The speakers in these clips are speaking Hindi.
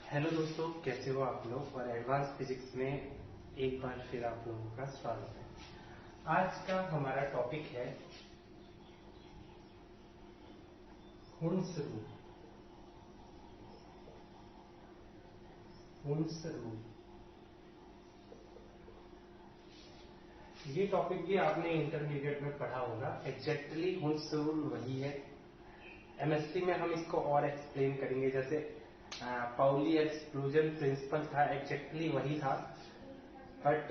हेलो दोस्तों, कैसे हो आप लोग। और एडवांस फिजिक्स में एक बार फिर आप लोगों का स्वागत है। आज का हमारा टॉपिक है हुंस रूल। हुंस रूल ये टॉपिक भी आपने इंटरमीडिएट में पढ़ा होगा। एग्जैक्टली हुंस रूल वही है। एमएससी में हम इसको और एक्सप्लेन करेंगे। जैसे पाउली एक्सक्लूजन प्रिंसिपल था, एग्जैक्टली वही था। बट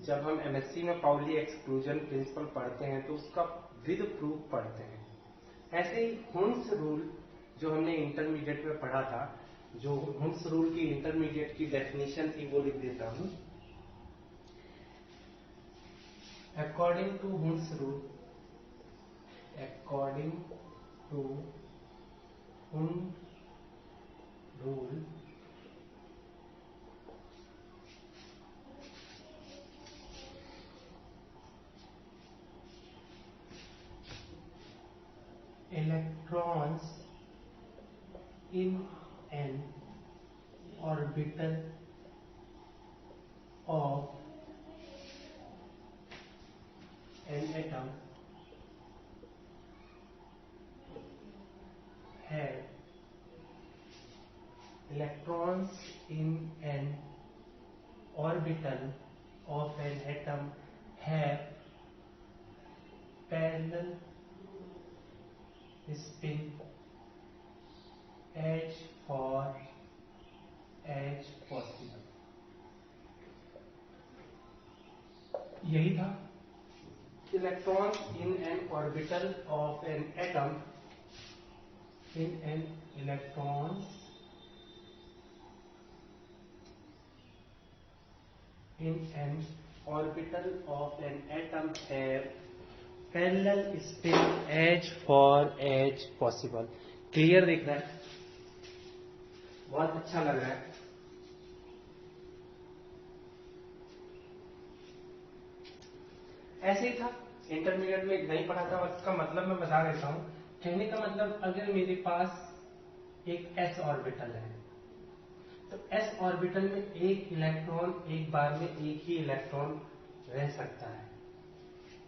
जब हम एमएससी में पाउली एक्सक्लूजन प्रिंसिपल पढ़ते हैं तो उसका विद प्रूफ पढ़ते हैं। ऐसे ही हुंस रूल जो हमने इंटरमीडिएट में पढ़ा था, जो हुंस रूल की इंटरमीडिएट की डेफिनेशन थी वो लिख देता हूं। According to Hund's rule, according to Hund's rule, electrons in an orbital of an atom have electrons in an orbital of an atom have parallel spin as far as possible। यही था। Electron in an orbital of an atom, in an electrons in an orbital of an atom have parallel spin as far as possible। Clear दिख रहा है? बहुत अच्छा लग रहा है। ऐसे ही था, इंटरमीडिएट में नहीं पढ़ा था। और इसका मतलब मैं बता देता हूं। कहने का मतलब, अगर मेरे पास एक एस ऑर्बिटल है तो एस ऑर्बिटल में एक इलेक्ट्रॉन एक बार में एक ही इलेक्ट्रॉन रह सकता है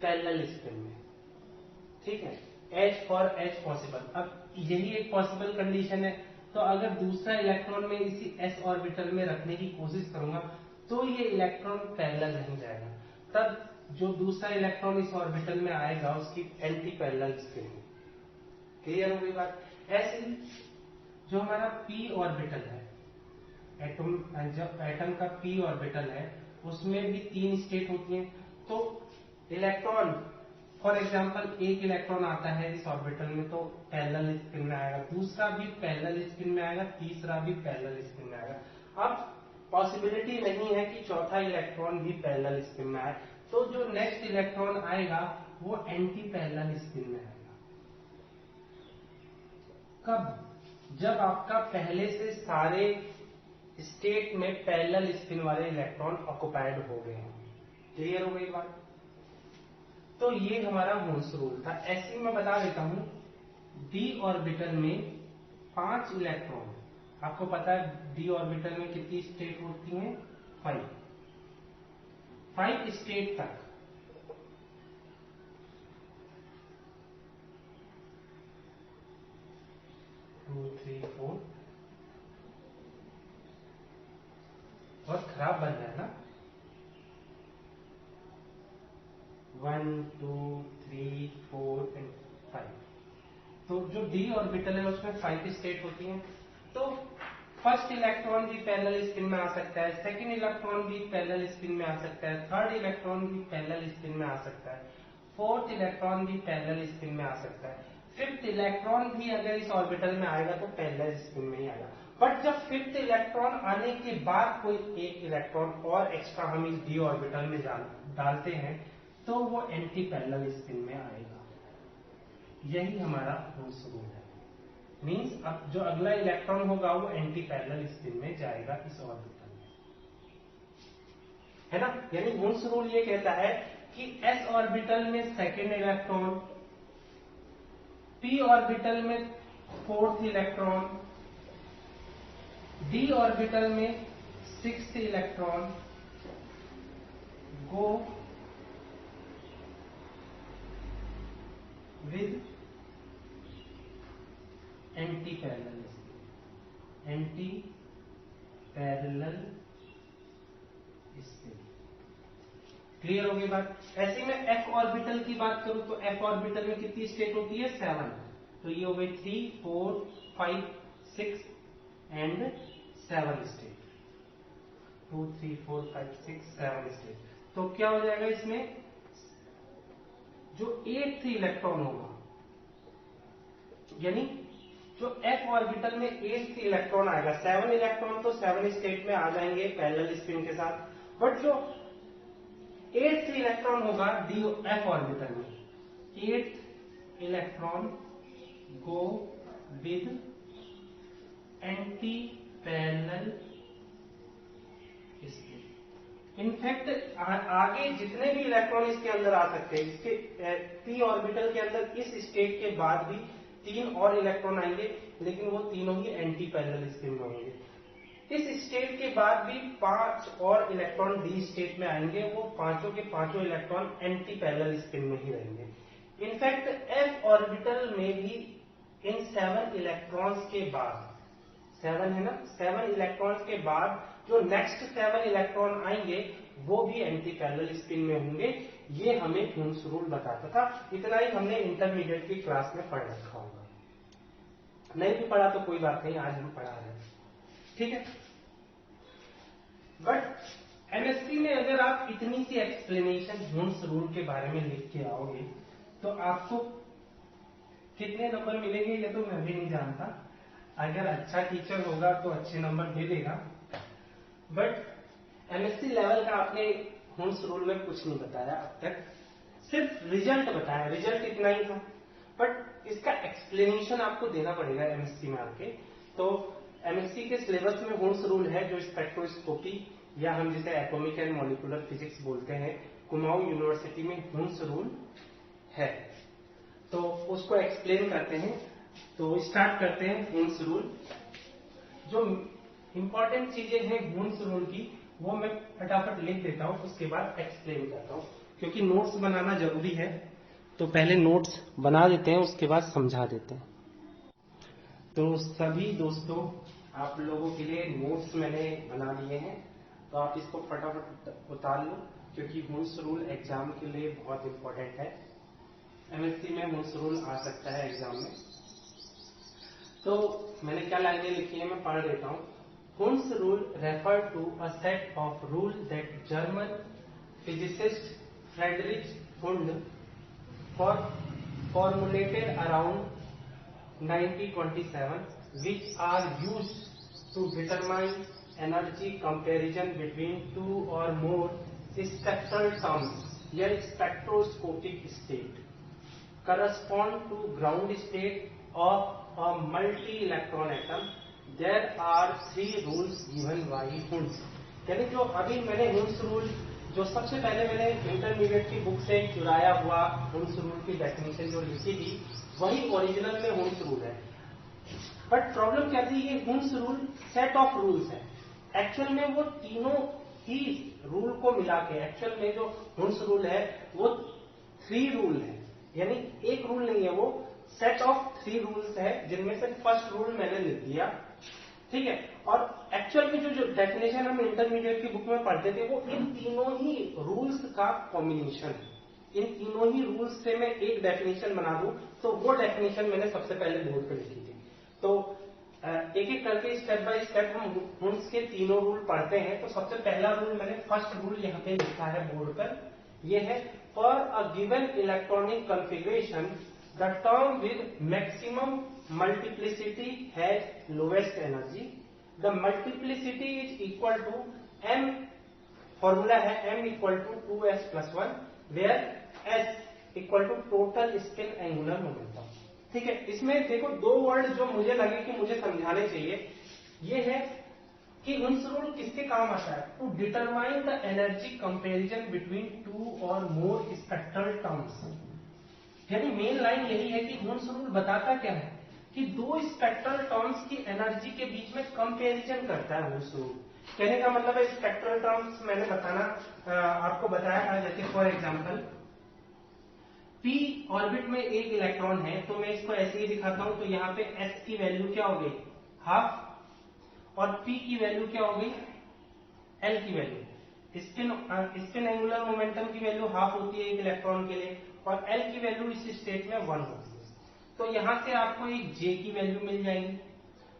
पैरेलल स्पिन में। ठीक है, एज फॉर एज पॉसिबल। अब यही एक पॉसिबल कंडीशन है। तो अगर दूसरा इलेक्ट्रॉन में इसी एस ऑर्बिटल में रखने की कोशिश करूंगा तो ये इलेक्ट्रॉन पैरेलल नहीं जाएगा। तब जो दूसरा इलेक्ट्रॉन इस ऑर्बिटल में आएगा उसकी एंटी पैरेलल स्पिन होगी। क्लियर हो गई बात? ऐसे ही जो हमारा पी ऑर्बिटल है, एटम, जब एटम का पी ऑर्बिटल है उसमें भी 3 स्टेट होती हैं। तो इलेक्ट्रॉन, फॉर एग्जांपल, एक इलेक्ट्रॉन आता है इस ऑर्बिटल में तो पैरेलल स्पिन में आएगा, दूसरा भी पैरेलल स्पिन में आएगा, तीसरा भी पैरेलल स्पिन में आएगा। अब पॉसिबिलिटी नहीं है कि चौथा इलेक्ट्रॉन भी पैरेलल स्पिन में आए, तो जो नेक्स्ट इलेक्ट्रॉन आएगा वो एंटी पैरेलल स्पिन में आएगा। कब? जब आपका पहले से सारे स्टेट में पैरेलल स्पिन वाले इलेक्ट्रॉन ऑक्युपाइड हो गए हैं। क्लियर हो गई बात? तो ये हमारा हुंस रूल था। ऐसे ही मैं बता देता हूं, डी ऑर्बिटल में 5 इलेक्ट्रॉन, आपको पता है डी ऑर्बिटल में कितनी स्टेट होती हैं? 5 स्टेट तक। Two, three, 4। बहुत खराब बन रहा है ना? 1, 2, 3, 4 एंड 5। तो जो डी ऑर्बिटल है उसमें 5 स्टेट होती हैं। तो फर्स्ट इलेक्ट्रॉन भी पैरेलल स्पिन में आ सकता है, सेकंड इलेक्ट्रॉन भी पैरेलल स्पिन में आ सकता है, थर्ड इलेक्ट्रॉन भी पैरेलल स्पिन में आ सकता है, फोर्थ इलेक्ट्रॉन भी पैरेलल स्पिन में आ सकता है, फिफ्थ इलेक्ट्रॉन भी अगर इस ऑर्बिटल में आएगा तो पैरेलल स्पिन में ही आएगा। बट जब फिफ्थ इलेक्ट्रॉन आने के बाद कोई एक इलेक्ट्रॉन और एक्स्ट्रा हम इस डी ऑर्बिटल में डालते हैं तो वो एंटी पैरेलल स्पिन में आएगा। यही हमारा हुंस रूल है। मींस अब जो अगला इलेक्ट्रॉन होगा वो एंटी पैरेलल स्पिन में जाएगा इस ऑर्बिटल में, है ना? यानी हुंस रूल ये कहता है कि एस ऑर्बिटल में सेकेंड इलेक्ट्रॉन, पी ऑर्बिटल में फोर्थ इलेक्ट्रॉन, डी ऑर्बिटल में 6th electron go with anti parallel spin. Clear होगी बात? ऐसे में एफ ऑर्बिटल की बात करूं तो एफ ऑर्बिटल में कितनी स्टेट होती है? 7। तो ये हो गई 3, 4, 5, 6 एंड 7 स्टेट। 2, 3, 4, 5, 6, 7 स्टेट। तो क्या हो जाएगा इसमें? जो 8th इलेक्ट्रॉन होगा, यानी जो एफ ऑर्बिटल में 8th इलेक्ट्रॉन आएगा, 7 इलेक्ट्रॉन तो 7 स्टेट में आ जाएंगे पैरेलल स्पिन के साथ, बट जो 8th इलेक्ट्रॉन होगा डी एफ ऑर्बिटल में, 8th electron go with anti parallel spin. In fact आगे जितने भी इलेक्ट्रॉन इसके अंदर आ सकते हैं, इसके पी ऑर्बिटल के अंदर इस स्टेट के बाद भी 3 और इलेक्ट्रॉन आएंगे, लेकिन वो तीनों ही एंटी पैरेलल स्पिन में होंगे। इस स्टेट के बाद भी 5 और इलेक्ट्रॉन डी स्टेट में आएंगे, वो पांचों के पांचों इलेक्ट्रॉन एंटी पैरेलल स्पिन में ही रहेंगे। इनफैक्ट एफ ऑर्बिटल में भी इन 7 इलेक्ट्रॉन्स के बाद, 7 है ना, 7 इलेक्ट्रॉन्स के बाद जो नेक्स्ट 7 इलेक्ट्रॉन आएंगे वो भी एंटी पैरेलल स्पिन में होंगे। ये हमें हुन्स रूल बताता था। इतना ही हमने इंटरमीडिएट की क्लास में पढ़ रखा होगा, नहीं भी पढ़ा तो कोई बात नहीं, आज हम पढ़ा रहे हैं, ठीक है। बट एमएससी में अगर आप इतनी सी एक्सप्लेनेशन हुन्स रूल के बारे में लिख के आओगे तो आपको कितने नंबर मिलेंगे ये तो मैं भी नहीं जानता। अगर अच्छा टीचर होगा तो अच्छे नंबर दे देगा, बट एमएससी लेवल का आपने हुन्स रूल में कुछ नहीं बताया अब तक, सिर्फ रिजल्ट बताया, रिजल्ट इतना ही था। बट इसका एक्सप्लेनेशन आपको देना पड़ेगा एमएससी में आके। तो एमएससी के सिलेबस में हुन्स रूल है, जो स्पेक्ट्रोस्कोपी या हम जिसे एटॉमिक एंड मॉलिक्यूलर फिजिक्स बोलते हैं, कुमाऊं यूनिवर्सिटी में हुन्स रूल है, तो उसको एक्सप्लेन करते हैं। तो स्टार्ट करते हैं हुन्स रूल। जो इंपॉर्टेंट चीजें हैं हुन्स रूल की वो मैं फटाफट लिख देता हूं, उसके बाद एक्सप्लेन करता हूं, क्योंकि नोट्स बनाना जरूरी है। तो पहले नोट्स बना देते हैं, उसके बाद समझा देते हैं। तो सभी दोस्तों, आप लोगों के लिए नोट्स मैंने बना लिए हैं, तो आप इसको फटाफट उतार लो, क्योंकि हुन्स रूल एग्जाम के लिए बहुत इंपॉर्टेंट है। एमएससी में हुन्स रूल आ सकता है एग्जाम में। तो मैंने क्या लाइनें लिखी है मैं पढ़ देता हूं। Hund's rule refer to a set of rule that German physicist Friedrich Hund formulated around 1927, which are used to determine energy comparison between two or more spectral terms या spectroscopic state correspond to ground state of a multi-electron atom. There are 3 rules given by Hunds. यानी जो अभी मैंने हुन्स रूल, जो सबसे पहले मैंने इंटरमीडिएट की बुक से चुराया हुआ हुन्स रूल की डेफिनेशन जो लिखी थी, वही ओरिजिनल में हुन्स रूल है। बट प्रॉब्लम क्या थी, ये Hund's rule set of rules है। एक्चुअल में वो तीनों ही रूल को मिला के, एक्चुअल में जो हुन्स रूल है वो 3 रूल है, यानी एक रूल नहीं है, वो सेट ऑफ 3 रूल्स है, जिनमें से फर्स्ट रूल मैंने लिख दिया, ठीक है। और एक्चुअल में जो डेफिनेशन हम इंटरमीडिएट की बुक में पढ़ते थे वो इन तीनों ही रूल्स का कॉम्बिनेशन है। इन तीनों ही रूल्स से मैं एक डेफिनेशन बना दूं, तो वो डेफिनेशन मैंने सबसे पहले बोर्ड पे लिखी थी। तो एक एक करके स्टेप बाय स्टेप हम हुन्स के तीनों रूल पढ़ते हैं। तो सबसे पहला रूल मैंने फर्स्ट रूल यहाँ पे लिखा है बोर्ड पर, ये है for a given electronic configuration the term with maximum multiplicity has lowest energy. The multiplicity is equal to m, formula है m equal to 2s plus 1, where s equal to total spin angular momentum। ठीक है, इसमें देखो 2 वर्ड जो मुझे लगे कि मुझे समझाने चाहिए, ये है कि हुन्स रूल किसके काम आता है, to determine the energy comparison between 2 और मोर स्पेक्ट्रल टर्म्स। यानी मेन लाइन यही है कि हुन्स रूल बताता क्या है कि 2 स्पेक्ट्रल टर्म्स की एनर्जी के बीच में कंपैरिजन करता है वुंस रूल। कहने का मतलब है स्पेक्ट्रल टर्म्स मैंने आपको बताया था। जैसे फॉर एग्जांपल p ऑर्बिट में एक इलेक्ट्रॉन है, तो मैं इसको ऐसे ही दिखाता हूं। तो यहाँ पे s की वैल्यू क्या हो गई, हाफ, और p की वैल्यू क्या हो गई, l की वैल्यू। स्पिन एंगुलर मोमेंटम की वैल्यू हाफ होती है एक इलेक्ट्रॉन के लिए, और l की वैल्यू इस स्टेट में 1 होती है। तो यहां से आपको एक j की वैल्यू मिल जाएगी।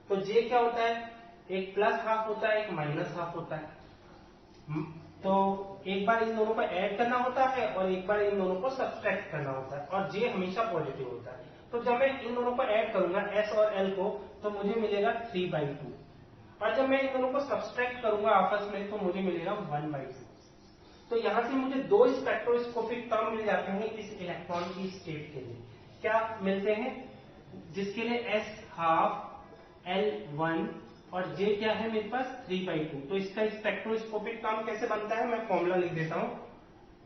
तो j क्या होता है, एक प्लस हाफ होता है, एक माइनस हाफ होता है। तो एक बार इन दोनों को ऐड करना होता है और एक बार इन दोनों को सब्सट्रैक्ट करना होता है, और j हमेशा पॉजिटिव होता है। तो जब मैं इन दोनों को ऐड करूंगा s और l को, तो मुझे मिलेगा 3/2, और जब मैं इन दोनों को सब्सट्रैक्ट करूंगा आपस में, तो मुझे मिलेगा 1/2। तो यहां से मुझे दो स्पेक्ट्रोस्कोपिक टर्म मिल जाते हैं इस इलेक्ट्रॉन की स्टेट के लिए। क्या मिलते हैं, जिसके लिए s हाफ, l 1 और j क्या है मेरे पास 3/2। तो इसका स्पेक्ट्रोस्कोपिक टर्म कैसे बनता है, मैं फॉर्मूला लिख देता हूं,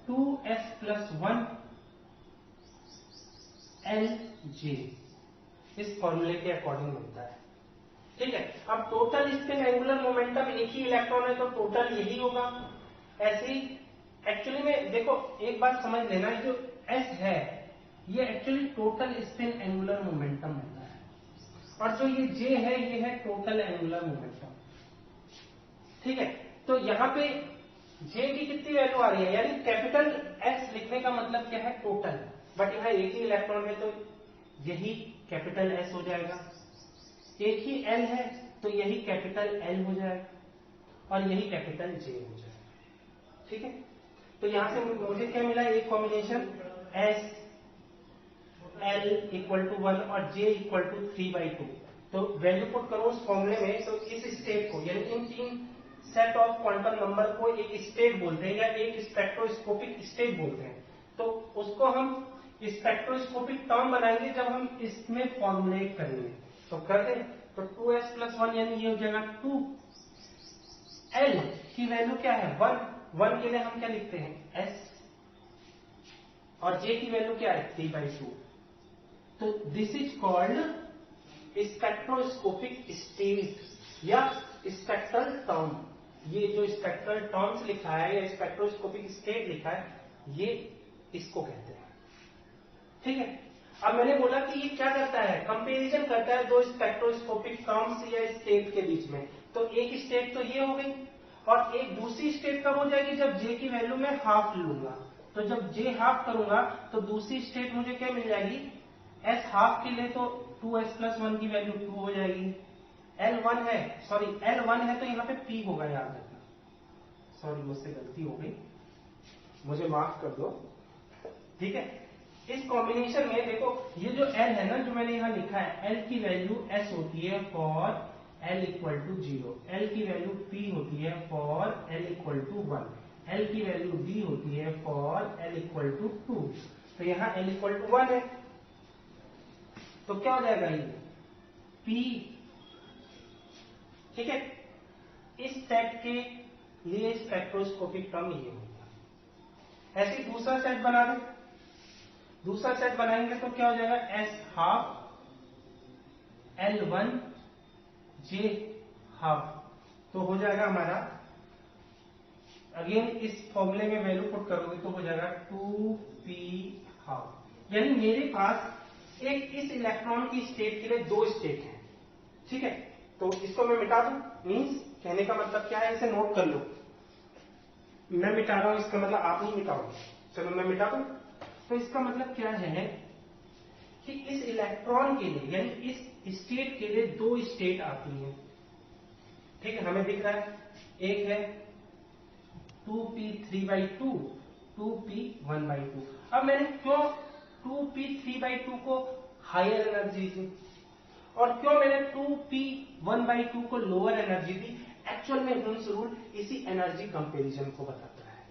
2s + 1 Lj, इस फॉर्मूले के अकॉर्डिंग बनता है। ठीक है, अब टोटल स्पिन एंगुलर मोमेंटम एक ही इलेक्ट्रॉन है तो टोटल यही होगा। ऐसे ही एक्चुअली में देखो एक बात समझ लेना, जो s है ये actually total spin angular momentum होता है, और जो ये j है ये है टोटल एंगुलर मोमेंटम। ठीक है, तो यहाँ पे j की कितनी वैल्यू आ रही है, यानी कैपिटल S लिखने का मतलब क्या है, टोटल। बट यहाँ एक ही इलेक्ट्रॉन है तो यही कैपिटल S हो जाएगा, एक ही L है तो यही कैपिटल L हो जाएगा, और यही कैपिटल J हो जाएगा। ठीक है, तो यहां से मुझे क्या मिला, एक कॉम्बिनेशन S L = 1 और J = 3/2। तो वैल्यू पुट करो उस फॉर्मूले में, तो इस स्टेट को, यानी इन तीन सेट ऑफ क्वांटम नंबर को एक स्टेट बोलते हैं, या एक स्पेक्ट्रोस्कोपिक स्टेट बोलते हैं। तो उसको हम स्पेक्ट्रोस्कोपिक टर्म बनाएंगे जब हम इसमें फॉर्मुलेट करेंगे। तो कर दें, तो 2s + 1 यानी ये हो जाएगा 2। l की वैल्यू क्या है, 1 के लिए हम क्या लिखते हैं, s, और j की वैल्यू क्या है, 3/2। तो this is called spectroscopic state या स्पेक्ट्रल टर्म। ये जो स्पेक्ट्रल टर्म्स लिखा है या स्पेक्ट्रोस्कोपिक स्टेट लिखा है, ये इसको कहते हैं। ठीक है, अब मैंने बोला कि ये क्या करता है, कंपैरिजन करता है दो स्पेक्ट्रोस्कोपिक टर्म्स या स्टेट के बीच में। तो एक स्टेट तो ये हो गई, और एक दूसरी स्टेट कब हो जाएगी, जब j की वैल्यू मैं हाफ लूंगा। तो जब j हाफ करूंगा तो दूसरी स्टेट मुझे क्या मिल जाएगी, s हाफ के लिए तो 2s + 1 की वैल्यू 2 हो जाएगी। L 1 है तो यहाँ पे p होगा, याद रखना। सॉरी, मुझसे गलती हो गई, मुझे माफ कर दो। ठीक है, इस कॉम्बिनेशन में देखो ये जो L है ना, जो मैंने यहाँ लिखा है, L की वैल्यू S होती है फॉर L = 0, L की वैल्यू P होती है फॉर L = 1, L की वैल्यू D होती है फॉर L = 2। तो यहाँ L = 1 है, तो क्या हो जाएगा ये P। ठीक है, इस सेट के लिए स्पेक्ट्रोस्कोपिक टर्म ये होगा। ऐसे दूसरा सेट बना दें, दूसरा सेट बनाएंगे तो क्या हो जाएगा, s half, L 1, J half. तो हो जाएगा हमारा, अगेन इस फॉर्मूले में वैल्यू पुट करोगे तो हो जाएगा 2p हाफ। यानी मेरे पास एक इस इलेक्ट्रॉन की स्टेट के लिए दो स्टेट है। ठीक है, तो इसको मैं मिटा दूं, मीन्स कहने का मतलब क्या है, इसे नोट कर लो। मैं मिटा रहा हूं, इसका मतलब आप नहीं मिटाओ, चलो मैं मिटा दूं। तो इसका मतलब क्या है कि इस इलेक्ट्रॉन के लिए, यानी इस स्टेट के लिए दो स्टेट आती हैं। ठीक है, हमें दिख रहा है, एक है 2p 3/2, 2p 1/2। अब मैंने क्यों 2p 3/2 को हायर एनर्जी दी, और क्यों मैंने 2p 1/2 को लोअर एनर्जी दी। एक्चुअल में हुंस रूल इसी एनर्जी कंपैरिजन को बताता है।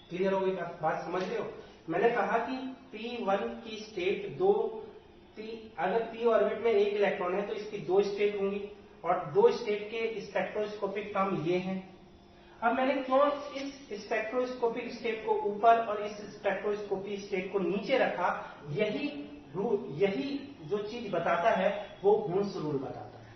क्लियर हो गई बात, समझ रहे हो। मैंने कहा कि p1 की स्टेट दो, अगर p ऑर्बिट में एक इलेक्ट्रॉन है तो इसकी दो स्टेट होंगी, और दो स्टेट के स्पेक्ट्रोस्कोपिक टर्म ये हैं। अब मैंने क्यों इस स्पेक्ट्रोस्कोपिक स्टेट को ऊपर और इस स्पेक्ट्रोस्कोपिक स्टेट को नीचे रखा, यही जो चीज बताता है वो हुंस रूल बताता है।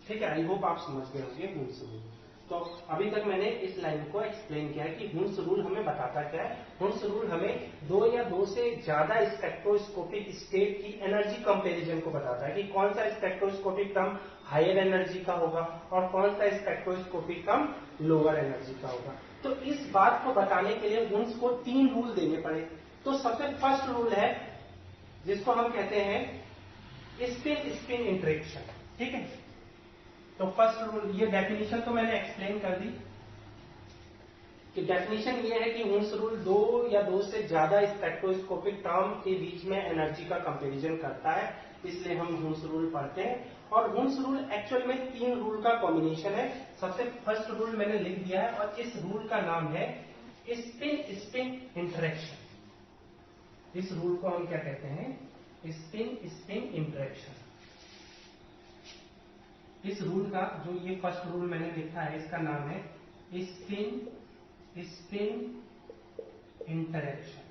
ठीक है, आई होप आप समझ गए होंगे हुन्स रूल। तो अभी तक मैंने इस लाइन को एक्सप्लेन किया है कि हुन्स रूल हमें बताता क्या है। हुन्स रूल हमें दो या दो से ज्यादा स्पेक्ट्रोस्कोपिक स्टेट की एनर्जी कंपैरिजन को बताता है कि कौन सा स्पेक्ट्रोस्कोपिक टर्म हायर एनर्जी का होगा और कौन सा स्पेक्ट्रोस्कोपिक टर्म लोअर एनर्जी का होगा। तो इस बात को बताने के लिए हुन्स को 3 रूल देने पड़े। तो सबसे फर्स्ट रूल है जिसको हम कहते हैं स्पिन स्पिन इंटरेक्शन। ठीक है, तो फर्स्ट रूल, ये डेफिनेशन तो मैंने एक्सप्लेन कर दी कि डेफिनेशन ये है कि हुन्स रूल दो या दो से ज्यादा स्पेक्ट्रोस्कोपिक टर्म के बीच में एनर्जी का कंपैरिजन करता है, इसलिए हम हुन्स रूल पढ़ते हैं। और हुन्स रूल एक्चुअल में 3 रूल का कॉम्बिनेशन है। सबसे फर्स्ट रूल मैंने लिख दिया है और इस रूल का नाम है स्पिन स्पिन इंटरेक्शन। इस रूल को हम क्या कहते हैं? Spin spin interaction. इस रूल का जो ये फर्स्ट रूल मैंने लिखा है इसका नाम है स्पिन स्पिन इंटरेक्शन।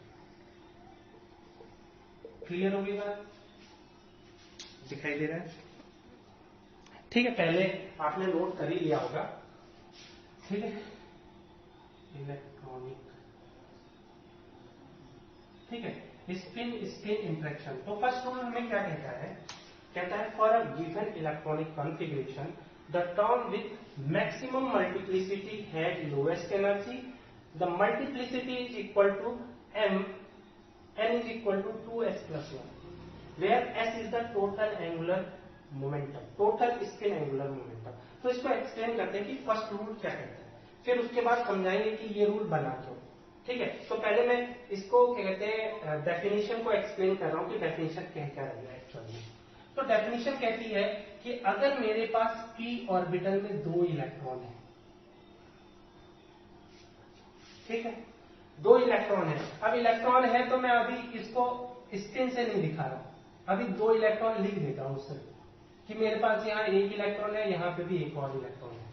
क्लियर होगी बात? दिखाई दे रहा है? ठीक है, पहले आपने नोट कर ही लिया होगा। ठीक है, इलेक्ट्रॉनिक, ठीक है, स्पिन स्पिन इंटरेक्शन। तो फर्स्ट रूल हमें क्या कहता है? कहता है for a given electronic configuration the term with maximum multiplicity had lowest energy, the multiplicity is equal to m, n is equal to 2s+1, where s is the total angular momentum, total spin angular momentum. तो इसको एक्सप्लेन करते हैं कि फर्स्ट रूल क्या कहता है, फिर उसके बाद समझाएंगे कि ये रूल बना क्यों। ठीक है, तो पहले मैं इसको क्या कहते हैं डेफिनेशन को एक्सप्लेन कर रहा हूं कि डेफिनेशन क्या क्या रहेगा एक्चुअली। तो डेफिनेशन कहती है कि अगर मेरे पास p ऑर्बिटल में 2 इलेक्ट्रॉन है, ठीक है, 2 इलेक्ट्रॉन है। अब इलेक्ट्रॉन है तो मैं अभी इसको स्पिन से नहीं दिखा रहा, अभी 2 इलेक्ट्रॉन लिख देता हूं उससे कि मेरे पास यहाँ 1 इलेक्ट्रॉन है, यहां पे भी एक और इलेक्ट्रॉन है।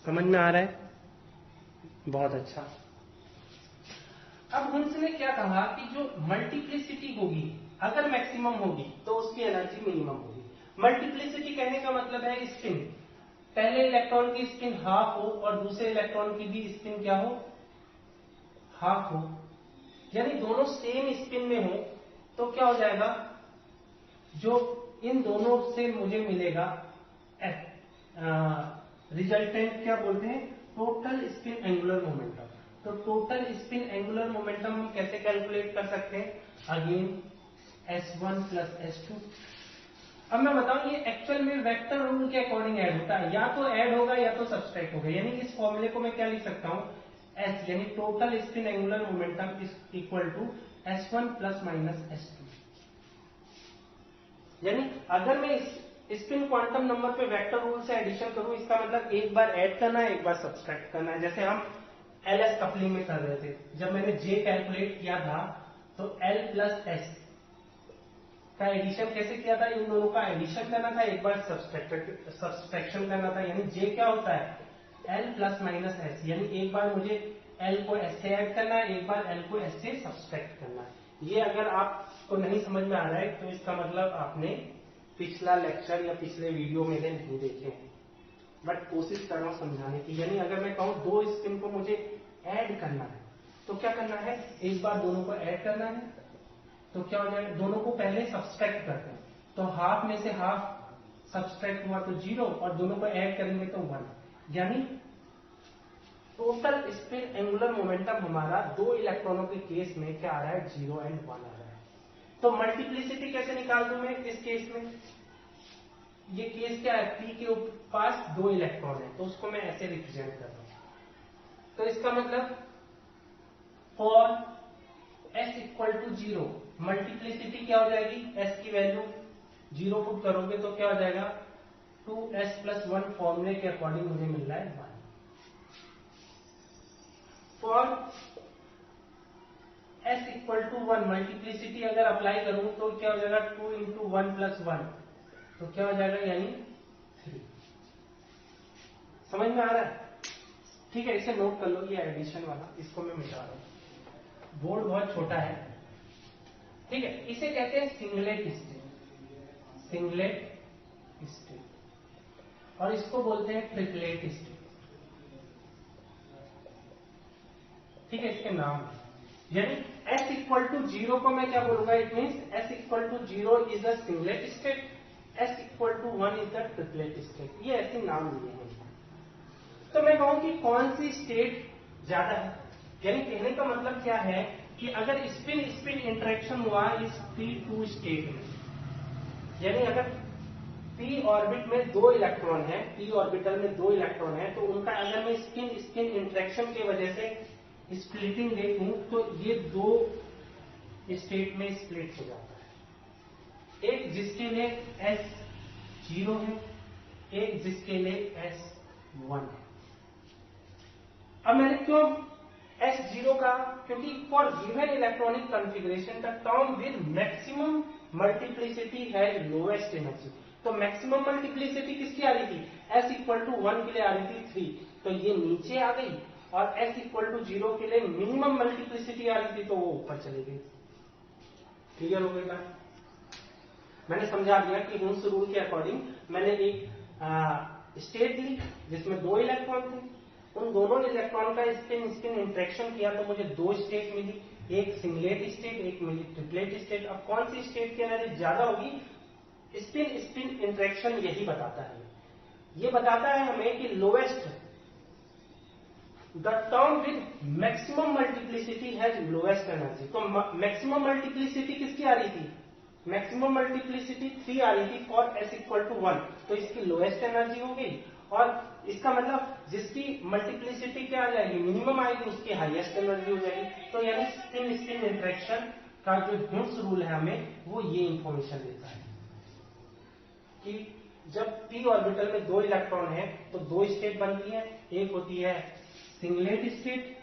समझ में आ रहा है? बहुत अच्छा। अब हुन्स ने क्या कहा कि जो मल्टीप्लिसिटी होगी अगर मैक्सिमम होगी तो उसकी एनर्जी मिनिमम होगी। मल्टीप्लिसिटी कहने का मतलब है स्पिन, पहले इलेक्ट्रॉन की स्पिन हाफ हो और दूसरे इलेक्ट्रॉन की भी स्पिन क्या हो? हाफ हो, यानी दोनों सेम स्पिन में हो तो क्या हो जाएगा? जो इन दोनों से मुझे मिलेगा रिजल्टेंट क्या बोलते हैं? Total spin angular momentum. तो टोटल स्पिन एंगुलर मोमेंटम हम कैसे कैलकुलेट कर सकते हैं? Again s1 plus s2। अब मैं बताऊं ये एक्चुअल में वेक्टर रूल के अकॉर्डिंग ऐड होता है, या तो ऐड होगा या तो सब्सट्रैक्ट होगा। यानी इस फॉर्मूले को मैं क्या लिख सकता हूं? s यानी total spin angular momentum is equal to s1 plus minus s2। यानी अगर मैं स्पिन क्वांटम नंबर पे वेक्टर रूल से एडिशन करूं, इसका मतलब एक बार ऐड करना है, एक बार सब्सट्रैक्ट करना है। जैसे हम एलएस कपलिंग में कर रहे थे, जब मैंने जे कैलकुलेट किया था तो एल प्लस एस का एडिशन कैसे किया था? इन दोनों का एडिशन करना था, एक बार सब्सट्रैक्शन करना था। यानी जे क्या होता है? L plus minus S. यानी एक बार मुझे एल को एस से ऐड करना है, एक बार एल को एस से सब्सट्रैक्ट करना है। ये अगर आपको नहीं समझ में आ रहा है तो इसका मतलब आपने पिछला लेक्चर या पिछले वीडियो मेरे नहीं देखे हैं, बट कोशिश कर रहा हूं समझाने की। यानी अगर मैं कहूं 2 स्पिन को मुझे ऐड करना है तो क्या करना है? एक बार दोनों को ऐड करना है तो क्या हो जाएगा? दोनों को पहले सब्सट्रैक्ट करते हैं तो हाफ में से हाफ सब्सट्रैक्ट हुआ तो 0 और दोनों को ऐड करेंगे तो 1। यानी टोटल स्पिन एंगुलर मोमेंटम हमारा 2 इलेक्ट्रॉनों के केस में क्या आ रहा है? 0 एंड 1 आ रहा है। तो मल्टीप्लिसिटी कैसे निकाल दूं मैं इस केस में? ये केस क्या है? P के पास 2 इलेक्ट्रॉन है तो उसको मैं ऐसे रिप्रेजेंट कर रहा हूं। तो इसका मतलब for s equal to 0 multiplicity क्या हो जाएगी? s की वैल्यू 0 पुट करोगे तो क्या हो जाएगा? 2s प्लस 1 फॉर्मूले के अकॉर्डिंग मुझे मिल रहा है 1। For s equal to 1 multiplicity अगर अप्लाई करूं तो क्या हो जाएगा? 2 इंटू 1 प्लस 1 तो क्या हो जाएगा? यानी 3। समझ में आ रहा है? ठीक है, इसे नोट कर लो, ये एडिशन वाला, इसको मैं मिटा रहा हूं, बोर्ड बहुत छोटा है। ठीक है, इसे कहते हैं सिंगलेट स्टेट। सिंगलेट स्टेट और इसको बोलते हैं ट्रिपलेट स्टेट। ठीक है, इसके नाम है। यानी S इक्वल टू 0 को मैं क्या बोलूंगा, it means S equal to 0 is a singlet state, S equal to 1 is the triplet state. ये ऐसे नाम दिए हैं। तो मैं कहूं कि कौन सी स्टेट ज्यादा है, यानी कहने का मतलब क्या है कि अगर स्पिन स्पिन इंटरेक्शन हुआ इस p2 स्टेट में, यानी अगर p ऑर्बिट में 2 इलेक्ट्रॉन है, p ऑर्बिटल में 2 इलेक्ट्रॉन है, तो उनका अगर मैं स्पिन स्पिन इंटरेक्शन की वजह से स्प्लिटिंग देखूं तो ये 2 स्टेट में स्प्लिट हो जाता है। एक जिसके लिए S0 है, एक जिसके लिए S1 है। अब मैंने क्यों S0 का, क्योंकि for given electronic configuration the term with maximum multiplicity है लोएस्ट एनर्जी। तो मैक्सिमम मल्टीप्लिसिटी किसकी आ रही थी, S इक्वल टू 1 के लिए आ रही थी 3, तो ये नीचे आ गई, और S इक्वल टू 0 के लिए मिनिमम मल्टीप्लिसिटी आ रही थी, तो वो ऊपर चली गई। क्लियर हो गई बात? मैंने समझा दिया कि हुन्स रूल के अकॉर्डिंग मैंने एक स्टेट ली जिसमें 2 इलेक्ट्रॉन थे, उन दोनों इलेक्ट्रॉन का स्पिन स्पिन इंटरेक्शन किया तो मुझे 2 स्टेट मिली, एक सिंगलेट स्टेट, एक मिली ट्रिपलेट स्टेट। अब कौन सी स्टेट की एनर्जी ज्यादा होगी, स्पिन स्पिन इंटरेक्शन यही बताता है। ये बताता है हमें कि lowest, the term with maximum multiplicity has lowest energy. तो मैक्सिमम मल्टीप्लिसिटी किसकी आ रही थी, मैक्सिमम मल्टीप्लिसिटी 3 आ रही थी फॉर S इक्वल टू 1, तो इसकी लोएस्ट एनर्जी हो गई। और इसका मतलब जिसकी मल्टीप्लिसिटी क्या आ जाएगी, मिनिमम आएगी, उसकी हाईएस्ट एनर्जी हो जाएगी। तो यानी स्पिन स्पिन इंटरेक्शन का जो हुन्स रूल है हमें वो ये इंफॉर्मेशन देता है कि जब p ऑर्बिटल में 2 इलेक्ट्रॉन है तो 2 स्टेट बनती है, एक होती है सिंगलेट स्टेट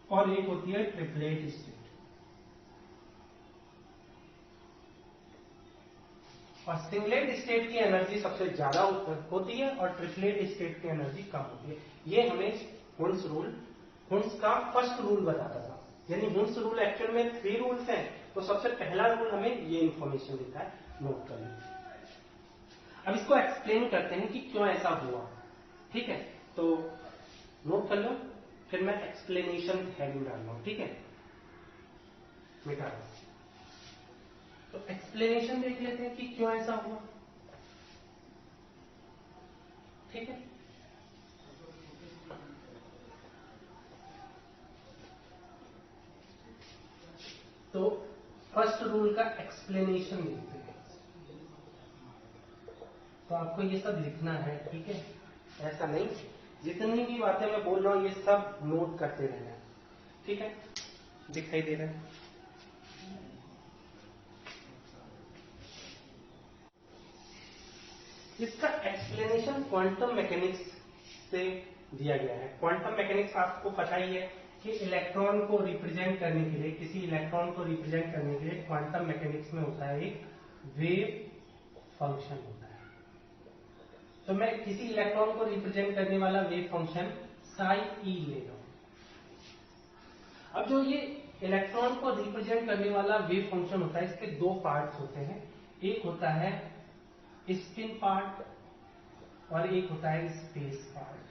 और एक होती है ट्रिपलेट स्टेट। और सिंगलेट स्टेट की एनर्जी सबसे ज्यादा होती है और ट्रिपलेट स्टेट की एनर्जी कम होती है। ये हमें हुन्स रूल, हुन्स का फर्स्ट रूल बताता था। यानी हुन्स रूल एक्चुअल में 3 रूल्स हैं, तो सबसे पहला रूल हमें ये इंफॉर्मेशन देता है, नोट कर लीजिए। अब इसको एक्सप्लेन करते हैं कि क्यों ऐसा हुआ। ठीक है, तो नोट कर लो, फिर मैं एक्सप्लेनेशन हेडिंग डाल रहा हूं। ठीक है, मिटा रहा हूं। तो एक्सप्लेनेशन देख लेते हैं कि क्यों ऐसा हुआ। ठीक है, तो फर्स्ट रूल का एक्सप्लेनेशन देखते हैं। तो आपको ये सब लिखना है, ठीक है, ऐसा नहीं, जितनी भी बातें मैं बोल रहा हूं ये सब नोट करते रहना। ठीक है, दिखाई दे रहा है? इसका एक्सप्लेनेशन क्वांटम मैकेनिक्स से दिया गया है। क्वांटम मैकेनिक्स आपको पता ही है कि इलेक्ट्रॉन को रिप्रेजेंट करने के लिए, किसी इलेक्ट्रॉन को रिप्रेजेंट करने के लिए क्वांटम मैकेनिक्स में होता है एक वेव फंक्शन होता है। तो मैं किसी इलेक्ट्रॉन को रिप्रेजेंट करने वाला वेव फंक्शन साई ई ले रहा हूं। अब जो ये इलेक्ट्रॉन को रिप्रेजेंट करने वाला वेव फंक्शन होता है, इसके 2 पार्ट्स होते हैं। एक होता है स्पिन पार्ट और एक होता है स्पेस पार्ट।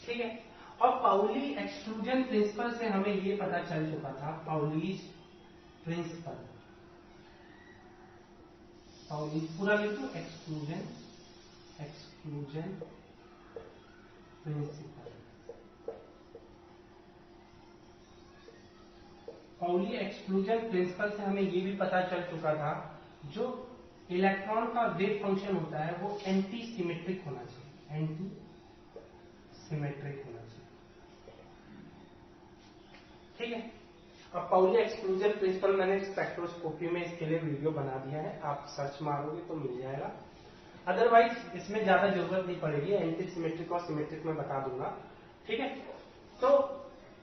ठीक है, और पाउली एक्सक्लूजन प्रिंसिपल से हमें ये पता चल चुका था, पाउलीज प्रिंसिपल, पाउलीज पूरा लिखो, exclusion principle. Pauli exclusion principle से हमें ये भी पता चल चुका था, जो इलेक्ट्रॉन का वेव फंक्शन होता है वो एंटी सिमेट्रिक होना चाहिए, एंटी सिमेट्रिक होना चाहिए। ठीक है, अब पाउली एक्सक्लूजन प्रिंसिपल मैंने स्पेक्ट्रोस्कोपी में इसके लिए वीडियो बना दिया है, आप सर्च मारोगे तो मिल जाएगा। अदरवाइज इसमें ज्यादा जरूरत नहीं पड़ेगी, एंटी सिमेट्रिक और सिमेट्रिक में बता दूंगा। ठीक है, तो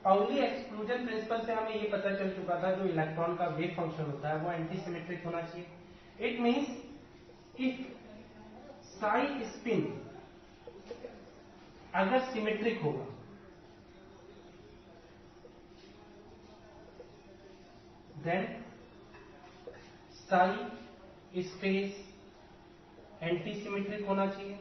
पाउली एक्सक्लूजन प्रिंसिपल से हमें ये पता चल चुका था, जो इलेक्ट्रॉन का वेव फंक्शन होता है वो एंटी सिमेट्रिक होना चाहिए। It means if psi spin अगर सिमेट्रिक होगा then psi space anti symmetric होना चाहिए।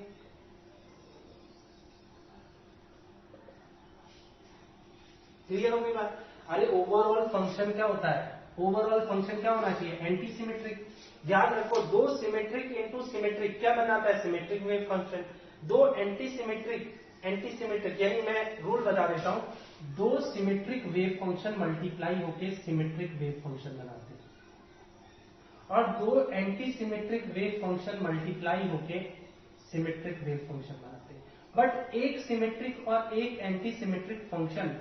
क्लियर होगी बात? अरे ओवरऑल फंक्शन क्या होता है? ओवरऑल फंक्शन क्या होना चाहिए? Anti symmetric. याद रखो, दो सिमेट्रिक इंटू सिमेट्रिक क्या बनाता है? Symmetric wave function. दो एंटी सिमेट्रिक यानी मैं रूल बता देता हूं, दो सिमेट्रिक वेव फंक्शन मल्टीप्लाई होके सिमेट्रिक वेव फंक्शन बनाते हैं, और दो anti symmetric wave function multiply होके सिमेट्रिक वेव फंक्शन बनाते हैं। बट एक सिमेट्रिक और एक एंटी सिमेट्रिक फंक्शन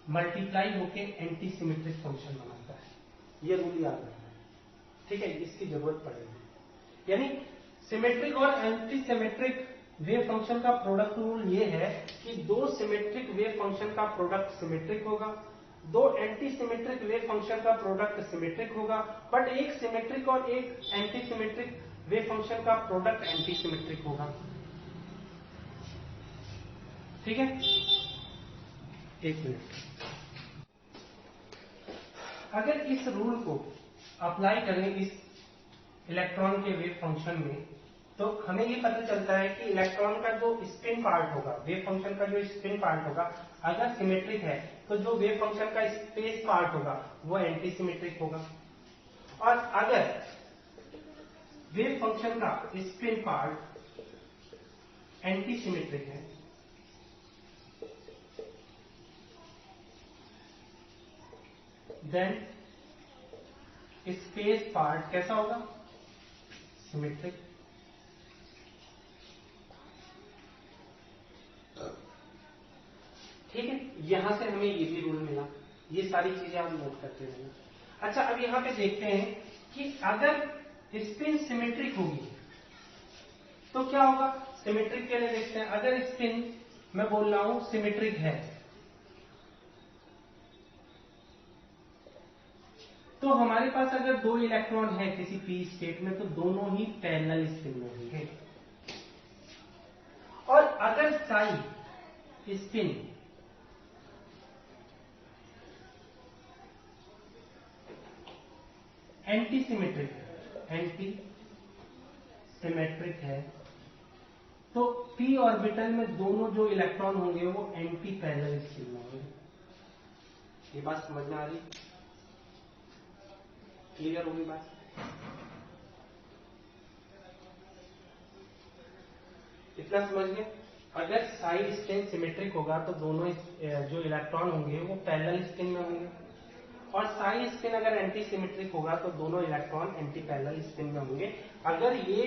मल्टीप्लाई होके एंटी सिमेट्रिक फंक्शन बनाता है। ये रूल याद रखना, ठीक है? इसकी जरूरत पड़ेगी। यानी सिमेट्रिक और एंटी सिमेट्रिक वेव फंक्शन का प्रोडक्ट रूल ये है कि दो सिमेट्रिक वेव फंक्शन का प्रोडक्ट सिमेट्रिक होगा, दो एंटी सिमेट्रिक वेव फंक्शन का प्रोडक्ट सिमेट्रिक होगा, बट एक सिमेट्रिक और एक एंटी सिमेट्रिक वेव फंक्शन का प्रोडक्ट एंटी सिमेट्रिक होगा। ठीक है? एक मिनट। अगर इस रूल को अप्लाई करें इस इलेक्ट्रॉन के वेव फंक्शन में, तो हमें ये पता चलता है कि इलेक्ट्रॉन का जो स्पिन पार्ट होगा, वेव फंक्शन का जो स्पिन पार्ट होगा, अगर सिमेट्रिक है तो जो वेव फंक्शन का स्पेस पार्ट होगा वो एंटी सिमेट्रिक होगा। और अगर वेव फंक्शन का स्पिन पार्ट एंटी सिमेट्रिक है देन स्पेस पार्ट कैसा होगा? सिमेट्रिक। ठीक है? यहां से हमें ये भी रूल मिला। ये सारी चीजें आप नोट करते रहना। अच्छा, अब यहां पे देखते हैं कि अगर स्पिन सिमेट्रिक होगी तो क्या होगा? सिमेट्रिक के लिए देखते हैं। अगर स्पिन मैं बोल रहा हूं सिमेट्रिक है, तो हमारे पास अगर दो इलेक्ट्रॉन है किसी पी स्टेट में, तो दोनों ही पैरेलल स्पिन में होंगे। और अगर साई स्पिन एंटी सिमेट्रिक है, तो पी ऑर्बिटल में दोनों जो इलेक्ट्रॉन होंगे वो एंटी पैरेलल स्पिन में होंगे। ये बात समझ में आ रही? क्लियर होगी बात? इतना समझ गए? अगर साई स्पिन सिमेट्रिक होगा तो दोनों जो इलेक्ट्रॉन होंगे वो पैरेलल स्पिन में होंगे, और साई स्पिन अगर एंटी सिमेट्रिक होगा तो दोनों इलेक्ट्रॉन एंटी पैरेलल स्पिन में होंगे, अगर ये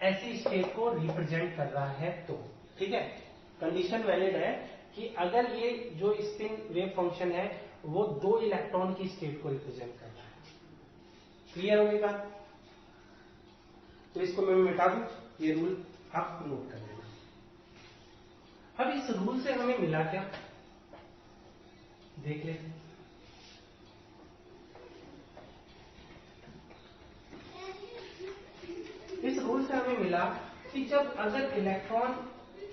ऐसी स्टेट को रिप्रेजेंट कर रहा है तो। ठीक है? कंडीशन वैलिड है कि अगर ये जो स्पिन वेव फंक्शन है वो दो इलेक्ट्रॉन की स्टेट को रिप्रेजेंट कर रहा है। क्लियर होगी बात? तो इसको मैं मिटा दूं, ये रूल आप नोट कर लेना। अब इस रूल से हमें मिला क्या, देख लेते हैं। इस रूल से हमें मिला कि जब अगर इलेक्ट्रॉन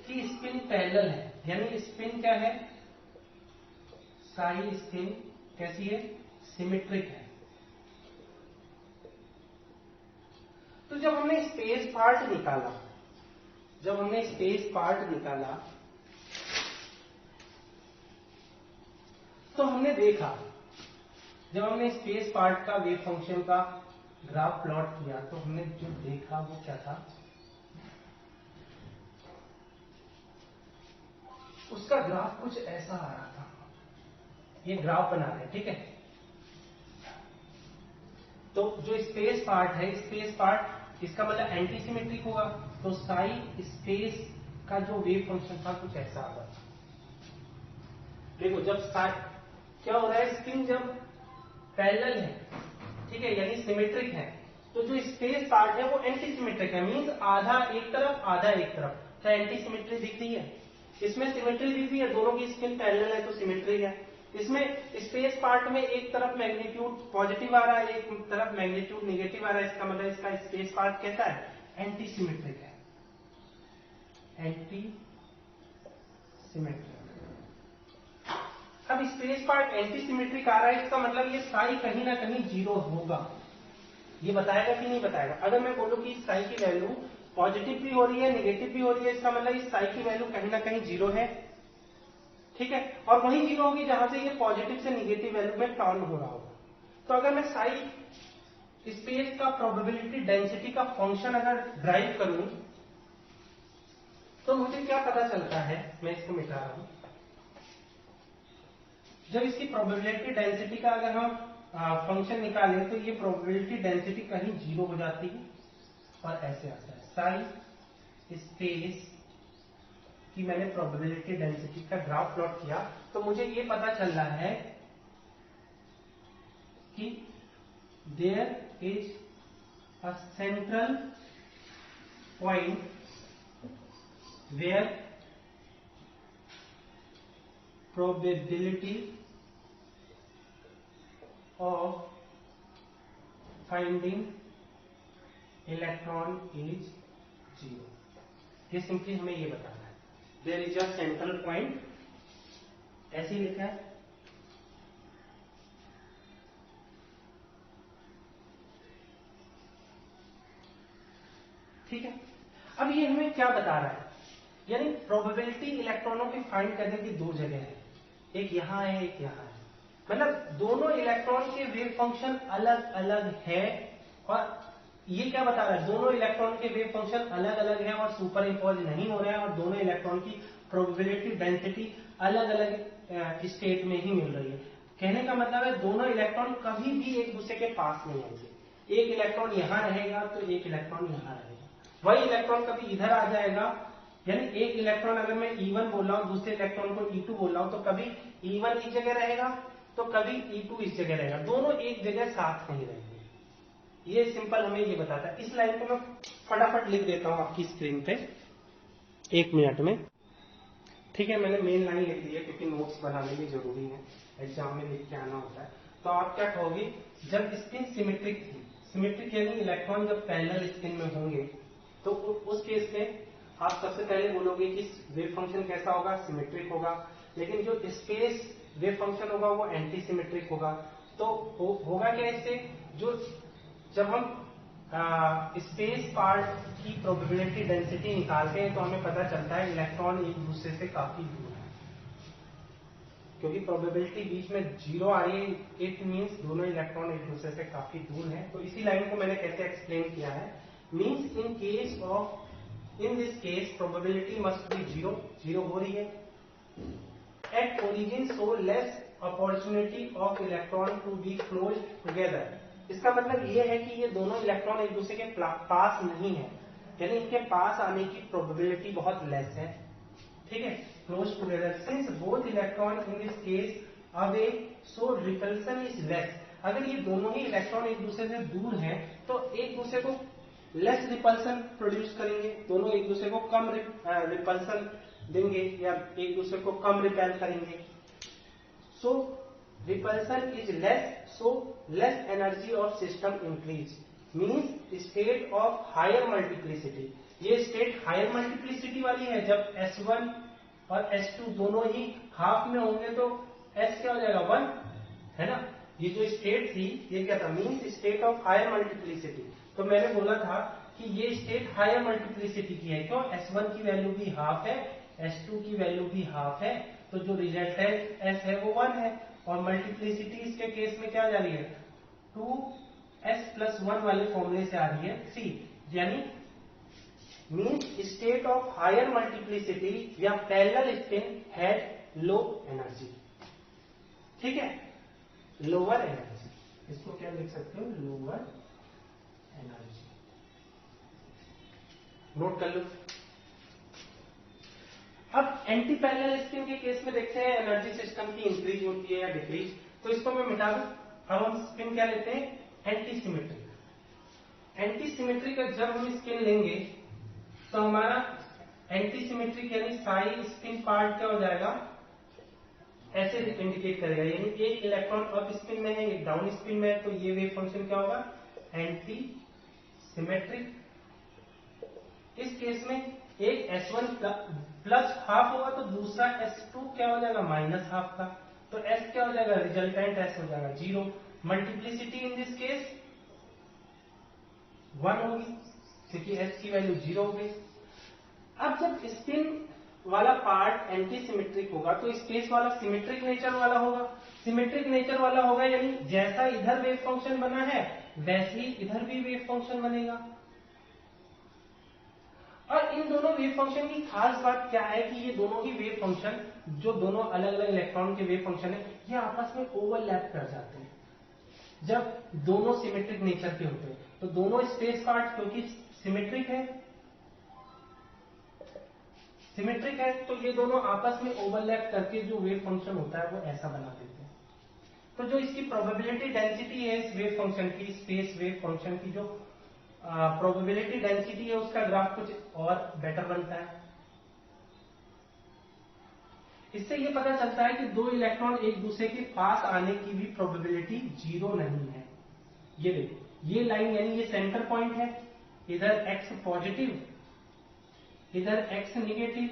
की स्पिन पैरेलल है, यानी स्पिन क्या है? साई स्पिन कैसी है? सिमेट्रिक है। तो जब हमने स्पेस पार्ट निकाला, तो हमने देखा, जब हमने स्पेस पार्ट का वेव फंक्शन का ग्राफ प्लॉट किया, तो हमने जो देखा वो क्या था? उसका ग्राफ कुछ ऐसा आ रहा था। ये ग्राफ बना रहे हैं, ठीक है? तो जो स्पेस पार्ट है, स्पेस पार्ट इसका मतलब एंटी सिमेट्रिक होगा, तो साई स्पेस का जो वेव फंक्शन था कुछ ऐसा आ रहा था। देखो, जब साई क्या हो रहा है, स्पिन जब पैरेलल है, ठीक है, यानी सिमेट्रिक है, तो जो स्पेस पार्ट है वो एंटी सिमेट्रिक है, मींस आधा एक तरफ आधा एक तरफ। क्या एंटी सिमेट्री दिख रही है? इसमें सिमेट्री दिख रही है, दोनों की स्पिन पैरेलल है तो सिमेट्री है। इसमें स्पेस पार्ट में एक तरफ मैग्नीट्यूड पॉजिटिव आ रहा है, एक तरफ मैग्नीट्यूड नेगेटिव आ रहा है, इसका मतलब इसका स्पेस पार्ट कैसा है? एंटी सिमेट्रिक है। Anti symmetric. अब स्पेस पार्ट एंटी सिमेट्रिक आ रहा है, इसका मतलब ये साई कहीं ना कहीं जीरो होगा। ये बताएगा कि नहीं बताएगा? अगर मैं बोलूं कि साई की वैल्यू पॉजिटिव भी हो रही है नेगेटिव भी हो रही है, इसका मतलब इस साई की वैल्यू कहीं ना कहीं जीरो है, ठीक है, और वही जीरो होगी जहां से ये पॉजिटिव से निगेटिव वैल्यू में टर्न हो रहा होगा। तो अगर मैं साई स्पेस का प्रोबेबिलिटी डेंसिटी का फंक्शन अगर ड्राइव करूं तो मुझे क्या पता चलता है, मैं इसको मिटा रहा हूं। जब इसकी प्रोबेबिलिटी डेंसिटी का अगर हम फंक्शन निकालें तो ये प्रोबेबिलिटी डेंसिटी कहीं जीरो हो जाती है और ऐसे आता है साई स्पेस की मैंने प्रोबेबिलिटी डेंसिटी का ग्राफ प्लॉट किया तो मुझे ये पता चल रहा है कि there is a central point where probability of finding electron is zero। ये सिंपली हमें ये बताना है, there is a central point, ऐसे ही लिखा है, ठीक है। अब ये हमें क्या बता रहा है, यानी प्रोबेबिलिटी इलेक्ट्रॉनों के फाइंड करने की दो जगह है, एक यहां है एक यहां है, मतलब दोनों इलेक्ट्रॉन के वेव फंक्शन अलग अलग है। और ये क्या बता रहा है, दोनों इलेक्ट्रॉन के वेव फंक्शन अलग अलग है और सुपर इम्पोज नहीं हो रहे हैं और दोनों इलेक्ट्रॉन की प्रोबेबिलिटी डेंसिटी अलग अलग स्टेट में ही मिल रही है। कहने का मतलब है दोनों इलेक्ट्रॉन कभी भी एक दूसरे के पास नहीं आएंगे, एक इलेक्ट्रॉन यहां रहेगा तो एक इलेक्ट्रॉन यहां रहेगा, वही इलेक्ट्रॉन कभी इधर आ जाएगा, यानी एक इलेक्ट्रॉन अगर मैं E1 बोल रहा हूं दूसरे इलेक्ट्रॉन को E2 बोल रहा हूं तो कभी E1 इस जगह रहेगा तो कभी E2 इस जगह रहेगा, दोनों एक जगह साथ नहीं रहेंगे। ये सिंपल हमें ये बताता है। इस लाइन को मैं फटाफट लिख देता हूं आपकी स्क्रीन पे 1 मिनट में, ठीक है। मैंने मेन लाइन लिख दी है क्योंकि नोट्स बनाने भी जरूरी है, एग्जाम में लिख के आना होता है। तो आप क्या कहोगे, जब स्पिन सिमेट्रिक थी, सिमेट्रिक यानी इलेक्ट्रॉन जब पैरेलल स्पिन में होंगे तो उस केस में आप सबसे पहले बोलोगे कि वेव फंक्शन कैसा होगा, सिमेट्रिक होगा, लेकिन जो स्पेस वेव फंक्शन होगा वो एंटी सिमेट्रिक होगा। तो होगा क्या इससे, जो जब हम स्पेस पार्ट की प्रोबेबिलिटी डेंसिटी निकालते हैं तो हमें पता चलता है इलेक्ट्रॉन एक दूसरे से काफी दूर है, क्योंकि प्रोबेबिलिटी बीच में जीरो आ रही है, इट मीन्स दोनों इलेक्ट्रॉन एक दूसरे से काफी दूर है। तो इसी लाइन को मैंने कैसे एक्सप्लेन किया है, means in this case probability must be zero, zero हो रही है। At origin so less opportunity of electron to be close together. इसका मतलब ये है कि ये दोनों इलेक्ट्रॉन एक दूसरे के पास नहीं है, यानी इनके पास आने की प्रोबेबिलिटी बहुत लेस है, ठीक है, close together. Since both electron in this case away so repulsion is less. अगर ये दोनों ही इलेक्ट्रॉन एक दूसरे से दूर हैं तो एक दूसरे को लेस रिपल्सन प्रोड्यूस करेंगे, दोनों एक दूसरे को कम रिपल्सन देंगे या एक दूसरे को कम रिपेल करेंगे। So repulsion is less, so less energy of system increase, means state of higher multiplicity. ये स्टेट हायर मल्टीप्लिसिटी वाली है, जब S1 और S2 दोनों ही हाफ में होंगे तो S क्या हो जाएगा 1, है ना। ये जो स्टेट थी ये क्या था, means state of higher multiplicity. तो मैंने बोला था कि ये स्टेट हायर मल्टीप्लिसिटी की है, क्यों, S1 की वैल्यू भी हाफ है, S2 की वैल्यू भी हाफ है, तो जो रिजल्टेंट S है वो 1 है। और मल्टीप्लिसिटी इसके केस में क्या जा रही है, 2S+1 वाले फॉर्मूले से आ रही है 3, यानी means state of higher multiplicity या parallel spin had low energy, ठीक है, लोअर एनर्जी, इसको क्या लिख सकते हो, लोअर एनर्जी, नोट कर लो। अब एंटी पैरेलल स्पिन के केस में देखते हैं एनर्जी सिस्टम की इंक्रीज होती है या डिक्रीज, तो इसको मैं मिटा दूं। अब हम स्पिन क्या लेते हैं, एंटी सिमेट्रिक। एंटी सिमेट्रिक जब हम स्पिन लेंगे तो हमारा एंटी सिमेट्रिक यानी साई स्पिन पार्ट क्या हो जाएगा, ऐसे इंडिकेट करेगा, यानी एक इलेक्ट्रॉन अप स्पिन में है एक डाउन स्पिन में है, तो ये वेव फंक्शन क्या होगा, एंटी सिमेट्रिक। इस केस में एक S1 प्लस हाफ होगा तो दूसरा S2 क्या हो जाएगा, माइनस हाफ का, तो S क्या हो जाएगा, रिजल्टेंट S हो जाएगा 0। मल्टीप्लिसिटी इन दिस केस 1 होगी क्योंकि s की वैल्यू 0 हो गई। अब जब स्पिन वाला पार्ट एंटी सिमेट्रिक होगा तो स्पेस वाला सिमेट्रिक नेचर वाला होगा। सिमेट्रिक नेचर वाला होगा यानी जैसा इधर वेव फंक्शन बना है वैसे ही इधर भी वेव फंक्शन बनेगा। और इन दोनों वेव फंक्शन की खास बात क्या है कि ये दोनों ही वेव फंक्शन, जो दोनों अलग अलग इलेक्ट्रॉन के वेव फंक्शन है, ये आपस में ओवरलैप कर जाते हैं जब दोनों सिमेट्रिक नेचर के होते हैं। तो दोनों स्पेस पार्ट क्योंकि सिमेट्रिक है तो ये दोनों आपस में ओवरलैप करके जो वेव फंक्शन होता है वो ऐसा बना देते हैं। तो जो इसकी प्रोबेबिलिटी डेंसिटी है इस वेव फंक्शन की, स्पेस वेव फंक्शन की जो प्रोबेबिलिटी डेंसिटी है उसका ग्राफ कुछ और बेटर बनता है। इससे ये पता चलता है कि दो इलेक्ट्रॉन एक दूसरे के पास आने की भी प्रोबेबिलिटी 0 नहीं है। ये देखो, ये लाइन यानी ये सेंटर पॉइंट है, इधर x पॉजिटिव इधर x निगेटिव,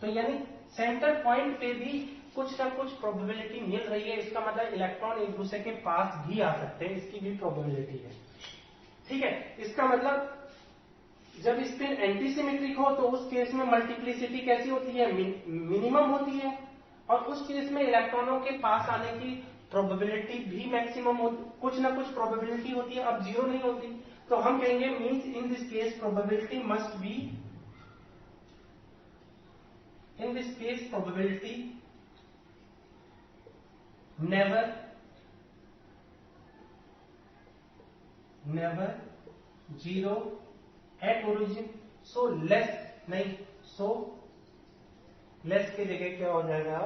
तो यानी सेंटर पॉइंट पे भी कुछ ना कुछ प्रोबेबिलिटी मिल रही है। इसका मतलब इलेक्ट्रॉन एक दूसरे के पास भी आ सकते हैं, इसकी भी प्रोबेबिलिटी है। ठीक है, इसका मतलब जब स्पिन एंटी सिमेट्रिक हो तो उस केस में मल्टीप्लिसिटी कैसी होती है, मिनिमम होती है, और उस केस में इलेक्ट्रॉनों के पास आने की प्रोबेबिलिटी भी मैक्सिमम होती, कुछ ना कुछ प्रोबेबिलिटी होती है, अब 0 नहीं होती। तो हम कहेंगे means in this case probability must B, in this case probability never 0 at origin, so less नहीं, so less की जगह क्या हो जाएगा,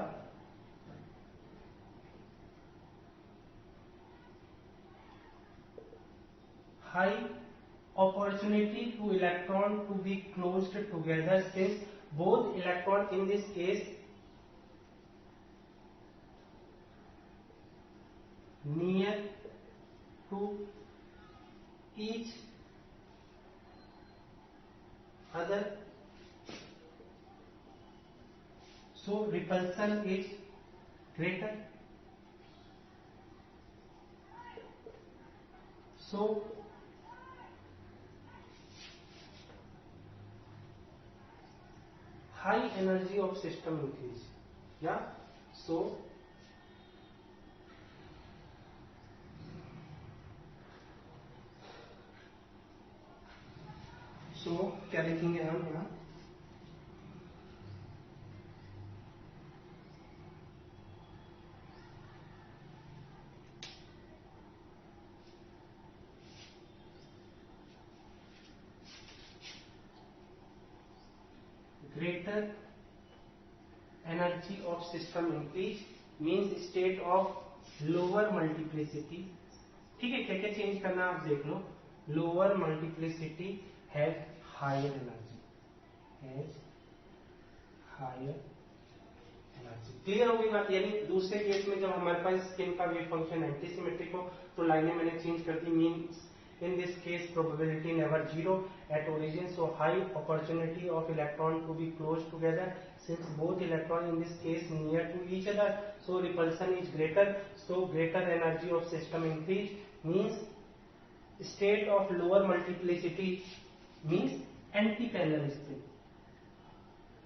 high opportunity to electron to be closed together since both electron in this case near to each other, so repulsion is greater, so high energy of system increase, yeah, so क्या लिखेंगे हम यहाँ, greater energy of system increase means state of lower multiplicity। ठीक है, क्या क्या चेंज करना आप देख लो, lower multiplicity has higher energy, clear हो गई बात। यानी दूसरे केस में जब हमारे पास स्पिन का वेव फंक्शन एंटी सिमेट्रिक हो तो लाइनें मैंने चेंज कर दी, means in this case probability never 0 at origin, so high opportunity of electron to be close together since both electron in this case near to each other, so repulsion is greater, so greater energy of system increase means state of lower multiplicity means anti-parallel spin,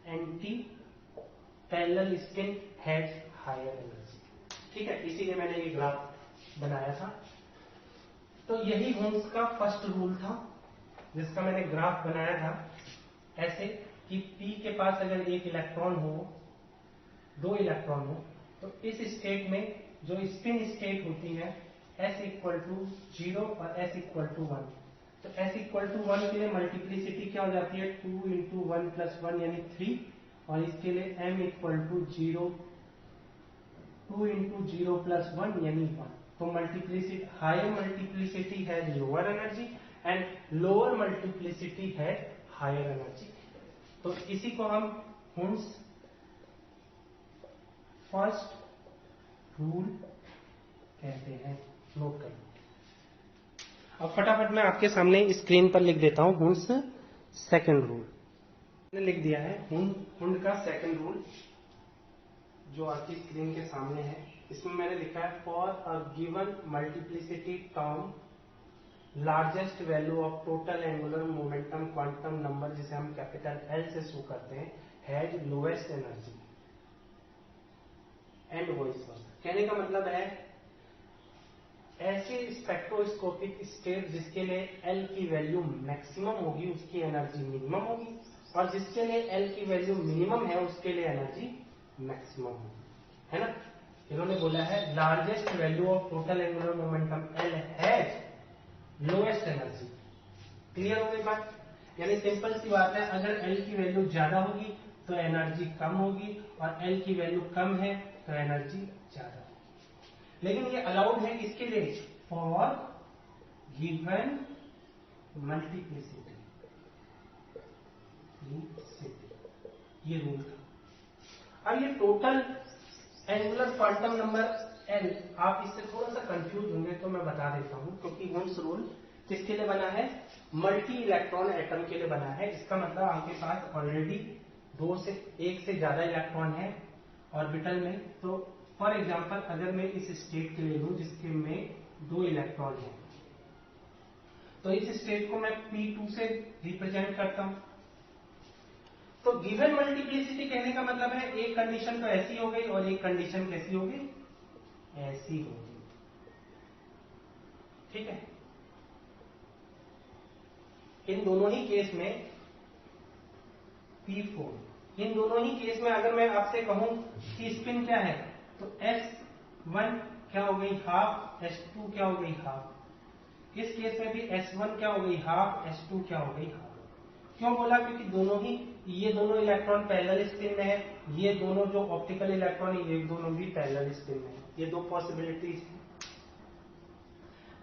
anti-parallel spin has higher energy। ठीक है, इसीलिए मैंने ये ग्राफ बनाया था। तो यही होम्स का फर्स्ट रूल था जिसका मैंने ग्राफ बनाया था ऐसे कि P के पास अगर एक इलेक्ट्रॉन हो, दो इलेक्ट्रॉन हो, तो इस स्टेट में जो स्पिन स्टेट होती है S इक्वल टू 0 और S इक्वल टू 1, तो S इक्वल टू 1 के लिए मल्टीप्लिसिटी क्या हो जाती है 2 इंटू 1 प्लस 1 यानी 3, और इसके लिए M equal to 0 2 into 0 plus 1 यानी 1। तो मल्टीप्लिसिटी, हायर मल्टीप्लिसिटी है lower energy and lower multiplicity है हायर एनर्जी। तो इसी को हम हुन्स फर्स्ट रूल कहते हैं, नोट करें। अब फटाफट मैं आपके सामने स्क्रीन पर लिख देता हूं हुन्स सेकंड रूल। मैंने लिख दिया है हुंड का सेकंड रूल जो आपकी स्क्रीन के सामने है। इसमें मैंने लिखा है for a given multiplicity term largest value of total angular momentum quantum number, जिसे हम कैपिटल एल से शो करते हैं, has lowest energy and vice versa. कहने का मतलब है ऐसी स्पेक्ट्रोस्कोपिक स्टेट जिसके लिए एल की वैल्यू मैक्सिमम होगी उसकी एनर्जी मिनिमम होगी, और जिसके लिए एल की वैल्यू मिनिमम है उसके लिए एनर्जी मैक्सिमम होगी, है ना। इन्होंने बोला है largest value of total angular momentum L has lowest energy. Clear हो गई बात? यानी सिंपल सी बात है, अगर एल की वैल्यू ज्यादा होगी तो एनर्जी कम होगी, और एल की वैल्यू कम है तो एनर्जी ज्यादा होगी। लेकिन ये अलाउड है किसके लिए? फॉर गिवन मल्टीप्लिसिटी, ये रूल था। अब ये total angular quantum number L, आप इससे थोड़ा सा कंफ्यूज होंगे तो मैं बता देता हूं, क्योंकि वुन्स रूल किसके लिए बना है? मल्टी इलेक्ट्रॉन एटम के लिए बना है। इसका मतलब आपके पास ऑलरेडी एक से ज्यादा इलेक्ट्रॉन है ऑर्बिटल में। तो फॉर एग्जांपल अगर मैं इस स्टेट के लिए लूं जिसके में 2 इलेक्ट्रॉन है, तो इस स्टेट को मैं P2 से रिप्रेजेंट करता हूं। तो गिवन मल्टीप्लिसिटी कहने का मतलब है एक कंडीशन तो ऐसी हो गई और एक कंडीशन कैसी हो गई? ऐसी हो गई। ठीक है, इन दोनों ही केस में P4, इन दोनों ही केस में अगर मैं आपसे कहूं कि स्पिन क्या है, तो S1 क्या हो गई? हाफ, S2 क्या हो गई? हाफ। इस केस में भी S1 क्या हो गई? हाफ, S2 क्या हो गई? हाफ। क्यों बोला? क्योंकि दोनों ही, ये दोनों इलेक्ट्रॉन पैरेलल स्पिन में है, ये दोनों जो ऑप्टिकल इलेक्ट्रॉन है ये दोनों भी पैरेलल स्पिन में है। ये 2 पॉसिबिलिटीज है।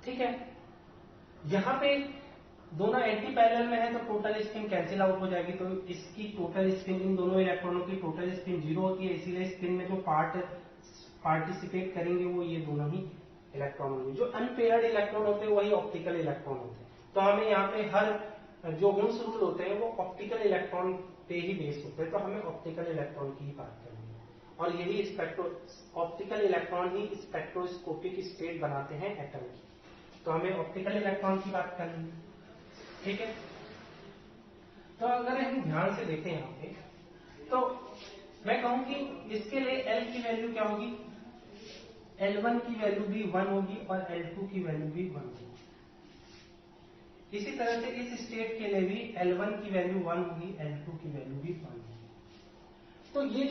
ठीक है, यहां पे दोनों एंटी पैरेलल में है तो टोटल स्पिन कैंसिल आउट हो जाएगी, तो इसकी टोटल स्पिन, इन दोनों इलेक्ट्रॉनों की टोटल स्पिन 0 होती है। इसीलिए स्पिन में जो पार्टिसिपेट करेंगे वो ये दोनों ही इलेक्ट्रॉन होंगे। जो अनपेयर्ड इलेक्ट्रॉन होते हैं वही ऑप्टिकल इलेक्ट्रॉन होते हैं। तो हमें यहाँ पे हर जो वुन्स रूल होते हैं वो ऑप्टिकल इलेक्ट्रॉन पे ही बेस्ड होते हैं, तो हमें ऑप्टिकल इलेक्ट्रॉन की ही बात करनी है। और यही ऑप्टिकल इलेक्ट्रॉन ही स्पेक्ट्रोस्कोपिक स्टेट बनाते हैं एटम की। तो हमें ऑप्टिकल इलेक्ट्रॉन की बात करनी है। ठीक है, तो अगर हम ध्यान से देखें यहाँ पे, तो मैं कहूं कि इसके लिए L की वैल्यू क्या होगी? L1 की वैल्यू भी 1 होगी और L2 की वैल्यू भी 1 होगी। इसी तरह से इस स्टेट के लिए भी L1 की वैल्यू 1 होगी, L2 की वैल्यू भी 1 होगी। तो ये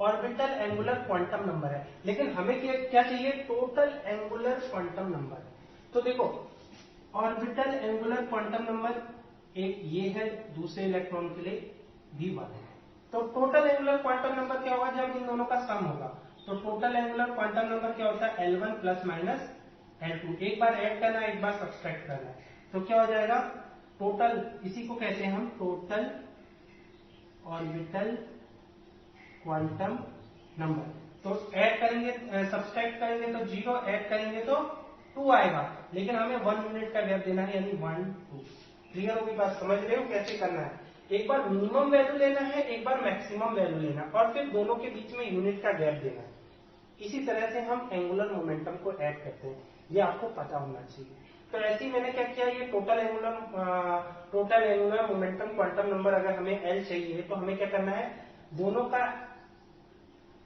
ऑर्बिटल एंगुलर क्वांटम नंबर है, लेकिन हमें क्या चाहिए? Total angular quantum number. तो देखो, ऑर्बिटल एंगुलर क्वांटम नंबर एक ये है, दूसरे इलेक्ट्रॉन के लिए भी 1 है। तो टोटल एंगुलर क्वांटम नंबर क्या होगा? जब इन दोनों का सम होगा तो टोटल एंगुलर क्वांटम नंबर क्या होता है? L1 plus minus L2। एक बार ऐड करना है, एक बार सब्सट्रैक्ट करना है, तो क्या हो जाएगा? टोटल, इसी को कहते हैं हम टोटल ऑर्बिटल क्वांटम नंबर। तो ऐड करेंगे, सब्सट्रैक्ट करेंगे तो 0, ऐड करेंगे तो 2 आएगा, लेकिन हमें 1 यूनिट का गैप देना है, यानी 1 2। क्लियर होगी बात? समझ रहे हो कैसे करना है? एक बार मिनिमम वैल्यू लेना है, एक बार मैक्सिमम वैल्यू लेना, और फिर दोनों के बीच में यूनिट का गैप देना है। इसी तरह से हम एंगुलर मोमेंटम को ऐड करते हैं, ये आपको पता होना चाहिए। तो ऐसे ही मैंने क्या किया, ये total angular momentum quantum number अगर हमें L चाहिए तो हमें क्या करना है? दोनों का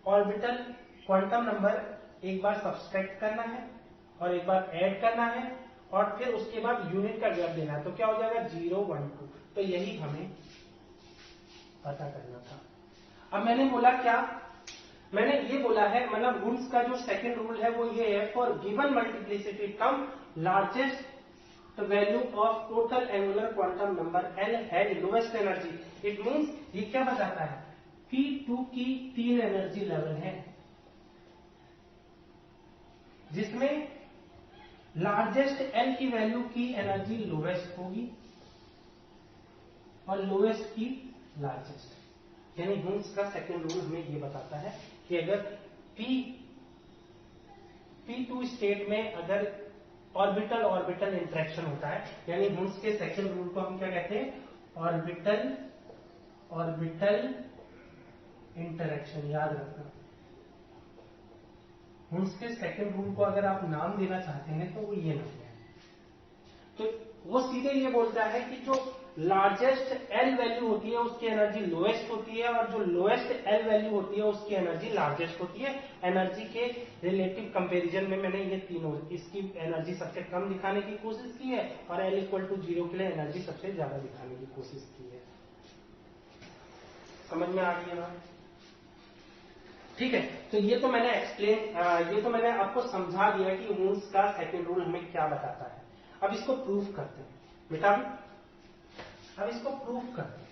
ऑर्बिटल क्वांटम नंबर एक बार सब्सट्रैक्ट करना है और एक बार ऐड करना है, और फिर उसके बाद यूनिट का गैप देना है। तो क्या हो जाएगा? 0 1 2। तो यही हमें पता करना था। अब मैंने बोला क्या? मैंने ये बोला है, मतलब वुन्स का जो सेकंड रूल है वो ये है, for given multiplicity term largest value of total angular quantum number L has lowest energy. It means ये क्या बताता है? P2 की 3 एनर्जी लेवल है, जिसमें लार्जेस्ट L की वैल्यू की एनर्जी लोएस्ट होगी और लोएस्ट की लार्जेस्ट। यानी वुन्स का सेकंड रूल हमें ये बताता है कि अगर P2 स्टेट में अगर ऑर्बिटल ऑर्बिटल इंटरेक्शन होता है, यानी वुन्स के सेकंड रूल को हम क्या कहते हैं? Orbital orbital interaction. याद रखना, हुन्स के सेकंड रूल को अगर आप नाम देना चाहते हैं तो वो ये नाम है। तो वो सीधे ये बोलता है कि जो लार्जेस्ट एल वैल्यू होती है उसकी एनर्जी लोएस्ट होती है, और जो लोएस्ट एल वैल्यू होती है उसकी एनर्जी लार्जेस्ट होती है। एनर्जी के रिलेटिव कंपैरिजन में मैंने ये तीनों, इसकी एनर्जी सबसे कम दिखाने की कोशिश की है और एल इक्वल टू 0 के लिए एनर्जी सबसे ज्यादा दिखाने की कोशिश की है। समझ में आ गई है बात? ठीक है, तो ये तो मैंने ये तो मैंने आपको समझा दिया कि हुन्स का सेकंड रूल हमें क्या बताता है। अब इसको प्रूफ करते हैं बेटा, अब इसको प्रूफ करते हैं।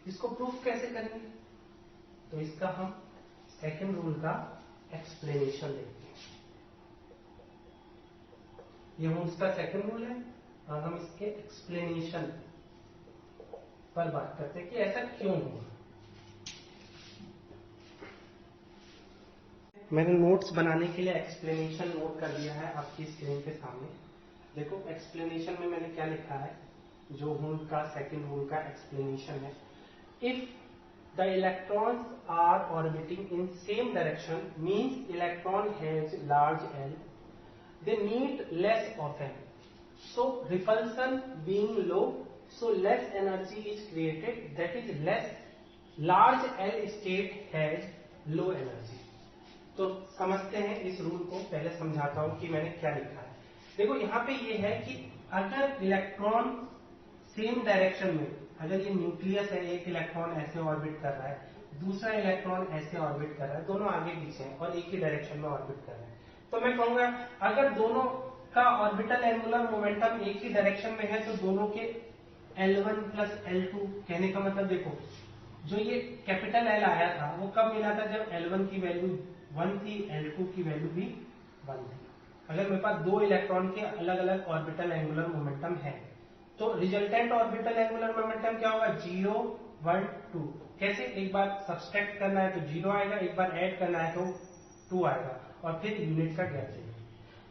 इसको प्रूफ कैसे करेंगे? तो इसका हम सेकंड रूल का एक्सप्लेनेशन देखते हैं। ये हुन्स का सेकंड रूल है और हम इसके एक्सप्लेनेशन पर बात करते हैं कि ऐसा क्यों हुआ। मैंने नोट्स बनाने के लिए एक्सप्लेनेशन नोट कर दिया है आपकी स्क्रीन के सामने। देखो एक्सप्लेनेशन में मैंने क्या लिखा है, जो हुन्स का सेकंड रूल का एक्सप्लेनेशन है। If the electrons are orbiting in same direction means electron has large L, they meet less often, so repulsion being low, so less energy is created, that is less large L state has low energy। तो समझते हैं इस रूल को, पहले समझाता हूं कि मैंने क्या लिखा है। देखो यहां पे ये है कि अगर इलेक्ट्रॉन सेम डायरेक्शन में, अगर ये न्यूक्लियस है, एक इलेक्ट्रॉन ऐसे ऑर्बिट कर रहा है, दूसरा इलेक्ट्रॉन ऐसे ऑर्बिट कर रहा है, दोनों आगे पीछे हैं और एक ही डायरेक्शन में ऑर्बिट कर रहे हैं, तो मैं कहूंगा अगर दोनों का ऑर्बिटल एंगुलर मोमेंटम एक ही डायरेक्शन में है तो दोनों के L1 प्लस L2, कहने का मतलब देखो जो ये कैपिटल L आया था वो कब मिला था? जब L1 की वैल्यू 1 थी, L2 की वैल्यू भी 1 थी। अगर मेरे पास दो इलेक्ट्रॉन के अलग अलग ऑर्बिटल एंगुलर मोमेंटम है तो रिजल्टेंट ऑर्बिटल एंगुलर मोमेंटम क्या होगा? 0 1 2। कैसे? एक बार सब्सट्रैक्ट करना है तो 0 आएगा, एक बार ऐड करना है तो 2 आएगा, और फिर यूनिट का गैप चाहिए।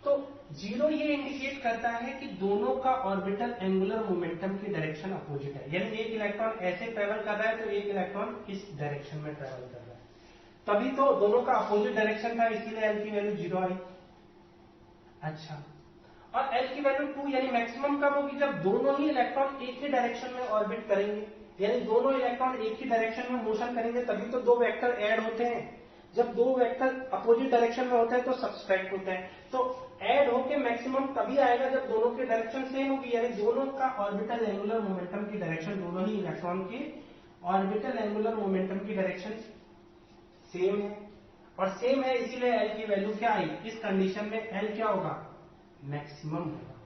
तो 0 ये इंडिकेट करता है कि दोनों का ऑर्बिटल एंगुलर मोमेंटम की डायरेक्शन अपोजिट है, यानी एक इलेक्ट्रॉन ऐसे ट्रेवल कर रहा है तो एक इलेक्ट्रॉन इस डायरेक्शन में ट्रेवल कर रहा है। तभी तो दोनों का अपोजिट डायरेक्शन था, इसीलिए एल की वैल्यू 0 आई। अच्छा, और एल की वैल्यू 2 यानी मैक्सिमम कब होगी? जब दोनों ही इलेक्ट्रॉन एक ही डायरेक्शन में ऑर्बिट करेंगे, यानी दोनों इलेक्ट्रॉन एक ही डायरेक्शन में मोशन करेंगे, तभी तो दो वेक्टर ऐड होते हैं। जब दो वेक्टर अपोजिट डायरेक्शन में होते हैं तो सब्सट्रैक्ट होते हैं, तो ऐड होके मैक्सिमम तभी आएगा जब दोनों की डायरेक्शन सेम होगी, यानी दोनों का ऑर्बिटल एंगुलर मोमेंटम की डायरेक्शन, दोनों ही इलेक्ट्रॉन की ऑर्बिटल एंगुलर मोमेंटम की डायरेक्शन सेम है, और सेम है इसीलिए एल की वैल्यू क्या आई? इस कंडीशन में एल क्या होगा? मैक्सिमम होगा।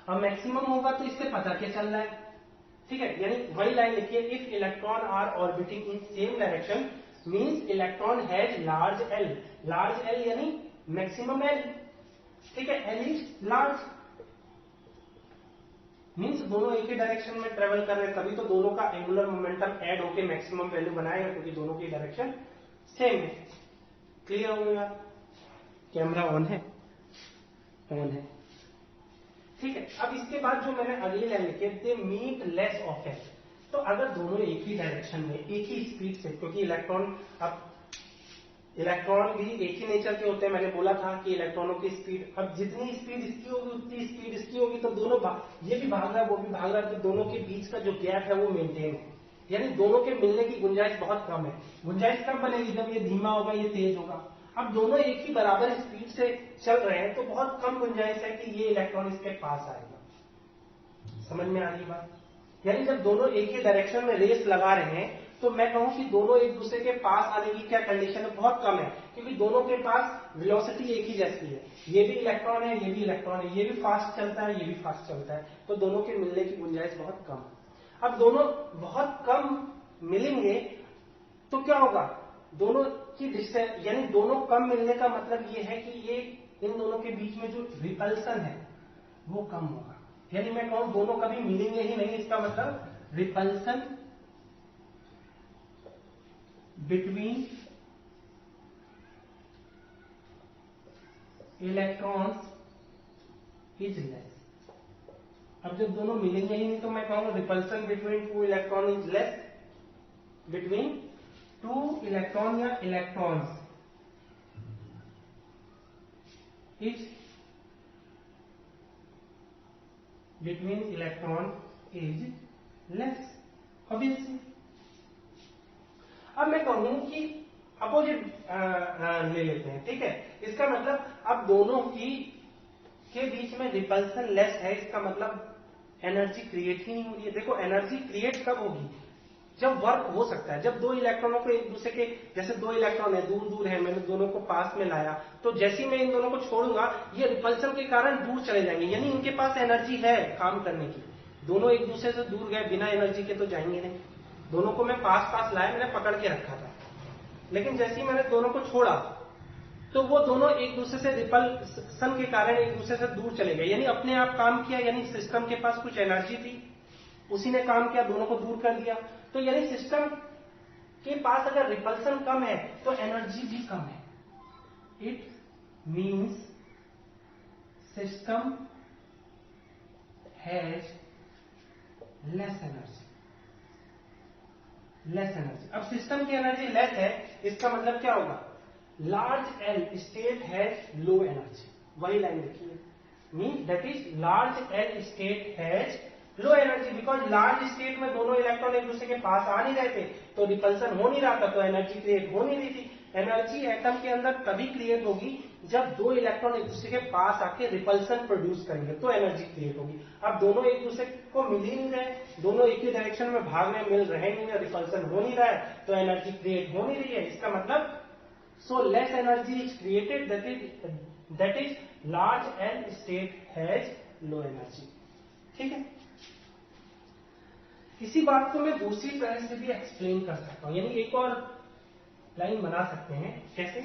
अब मैक्सिमम होगा तो इससे पता क्या चल रहा है? ठीक है, यानी वही लाइन लिखिए, if electron are orbiting in same direction means electron has large L. Large L यानी मैक्सिमम एल, ठीक है, एल इज लार्ज, मीन्स दोनों एक ही डायरेक्शन में ट्रेवल कर रहे हैं, तभी तो दोनों का एंगुलर मोमेंटम ऐड होकर मैक्सिमम वैल्यू बनाएगा, क्योंकि दोनों की डायरेक्शन सेम है। क्लियर हो गया? कैमरा ऑन है? ऑन है, ठीक है। अब इसके बाद जो मैंने अगली लाइन लिखी है, दे मीट लेस ऑफन, तो अगर दोनों एक ही डायरेक्शन में एक ही स्पीड से, क्योंकि इलेक्ट्रॉन, अब इलेक्ट्रॉन भी एक ही नेचर के होते हैं, मैंने बोला था कि इलेक्ट्रॉनों की स्पीड, अब जितनी स्पीड इसकी होगी उतनी स्पीड इसकी होगी, तो दोनों ये भी भाग रहा है वो भी भाग रहा है, तो दोनों के बीच का जो गैप है वो मेंटेन है, यानी दोनों के मिलने की गुंजाइश बहुत कम है। गुंजाइश कब बनेगी? जब ये धीमा होगा ये तेज होगा। अब दोनों एक ही बराबर स्पीड से चल रहे हैं तो बहुत कम गुंजाइश है कि ये इलेक्ट्रॉन इसके पास आएगा। समझ में आ रही बात? यानी जब दोनों एक ही डायरेक्शन में रेस लगा रहे हैं तो मैं कहूं कि दोनों एक दूसरे के पास आने की क्या कंडीशन है? बहुत कम है, क्योंकि दोनों के पास वेलोसिटी एक ही जैसी है। ये भी इलेक्ट्रॉन है, ये भी इलेक्ट्रॉन है, ये भी फास्ट चलता है, ये भी फास्ट चलता है, तो दोनों के मिलने की गुंजाइश बहुत कम है। अब दोनों बहुत कम मिलेंगे तो क्या होगा? दोनों की डिस्टेंस, यानी दोनों कम मिलने का मतलब ये है कि ये इन दोनों के बीच में जो रिपल्सन है वो कम होगा, यानी मैं कहूं दोनों कभी मिलेंगे ही नहीं, इसका मतलब repulsion between electrons is less. अब जब दोनों मिलेंगे ही नहीं तो मैं कहूंगा repulsion between two electron is less between two electron या electrons is between electron is less, obviously. अब मैं कहूं कि अपोजिट ले लेते हैं, ठीक है। इसका मतलब अब दोनों ही के बीच में रिपल्सन लेस है, इसका मतलब एनर्जी क्रिएट ही नहीं हो रही है। देखो एनर्जी क्रिएट कब होगी, जब वर्क हो सकता है, जब दो इलेक्ट्रॉनों को एक दूसरे के, जैसे दो इलेक्ट्रॉन है दूर दूर है, मैंने दोनों को पास में लाया, तो जैसे ही मैं इन दोनों को छोड़ूंगा ये रिपल्सन के कारण दूर चले जाएंगे, यानी इनके पास एनर्जी है काम करने की। दोनों एक दूसरे से दूर गए बिना एनर्जी के तो जाएंगे नहीं। दोनों को मैं पास पास लाया, मैंने पकड़ के रखा था, लेकिन जैसे ही मैंने दोनों को छोड़ा तो वो दोनों एक दूसरे से रिपल्सन के कारण एक दूसरे से दूर चले गए, यानी अपने आप काम किया, यानी सिस्टम के पास कुछ एनर्जी थी, उसी ने काम किया, दोनों को दूर कर दिया। तो यानी सिस्टम के पास अगर रिपल्सन कम है तो एनर्जी भी कम है। It means system has less energy, less energy. अब सिस्टम की एनर्जी लेस है, इसका मतलब क्या होगा, large L state has low energy, वही लाइन देखिए, mean that is large L state has low energy, because large state में दोनों इलेक्ट्रॉन एक दूसरे के पास आ नहीं रहे थे, तो रिपल्सन हो नहीं रहा था, तो एनर्जी क्रिएट हो नहीं रही थी। एनर्जी एटम के अंदर तभी क्रिएट होगी जब दो इलेक्ट्रॉन एक दूसरे के पास आके रिपल्सन प्रोड्यूस करेंगे, तो एनर्जी क्रिएट होगी। अब दोनों एक दूसरे को मिल ही नहीं रहे, दोनों एक ही डायरेक्शन में भाग में मिल रहे नहीं है, रिपल्सन हो नहीं रहा है, तो एनर्जी क्रिएट हो नहीं रही है। इसका मतलब so less energy is created, that is large L state has low energy, ठीक है। इसी बात को मैं दूसरी तरह से भी एक्सप्लेन कर सकता हूं, यानी एक और लाइन बना सकते हैं, कैसे,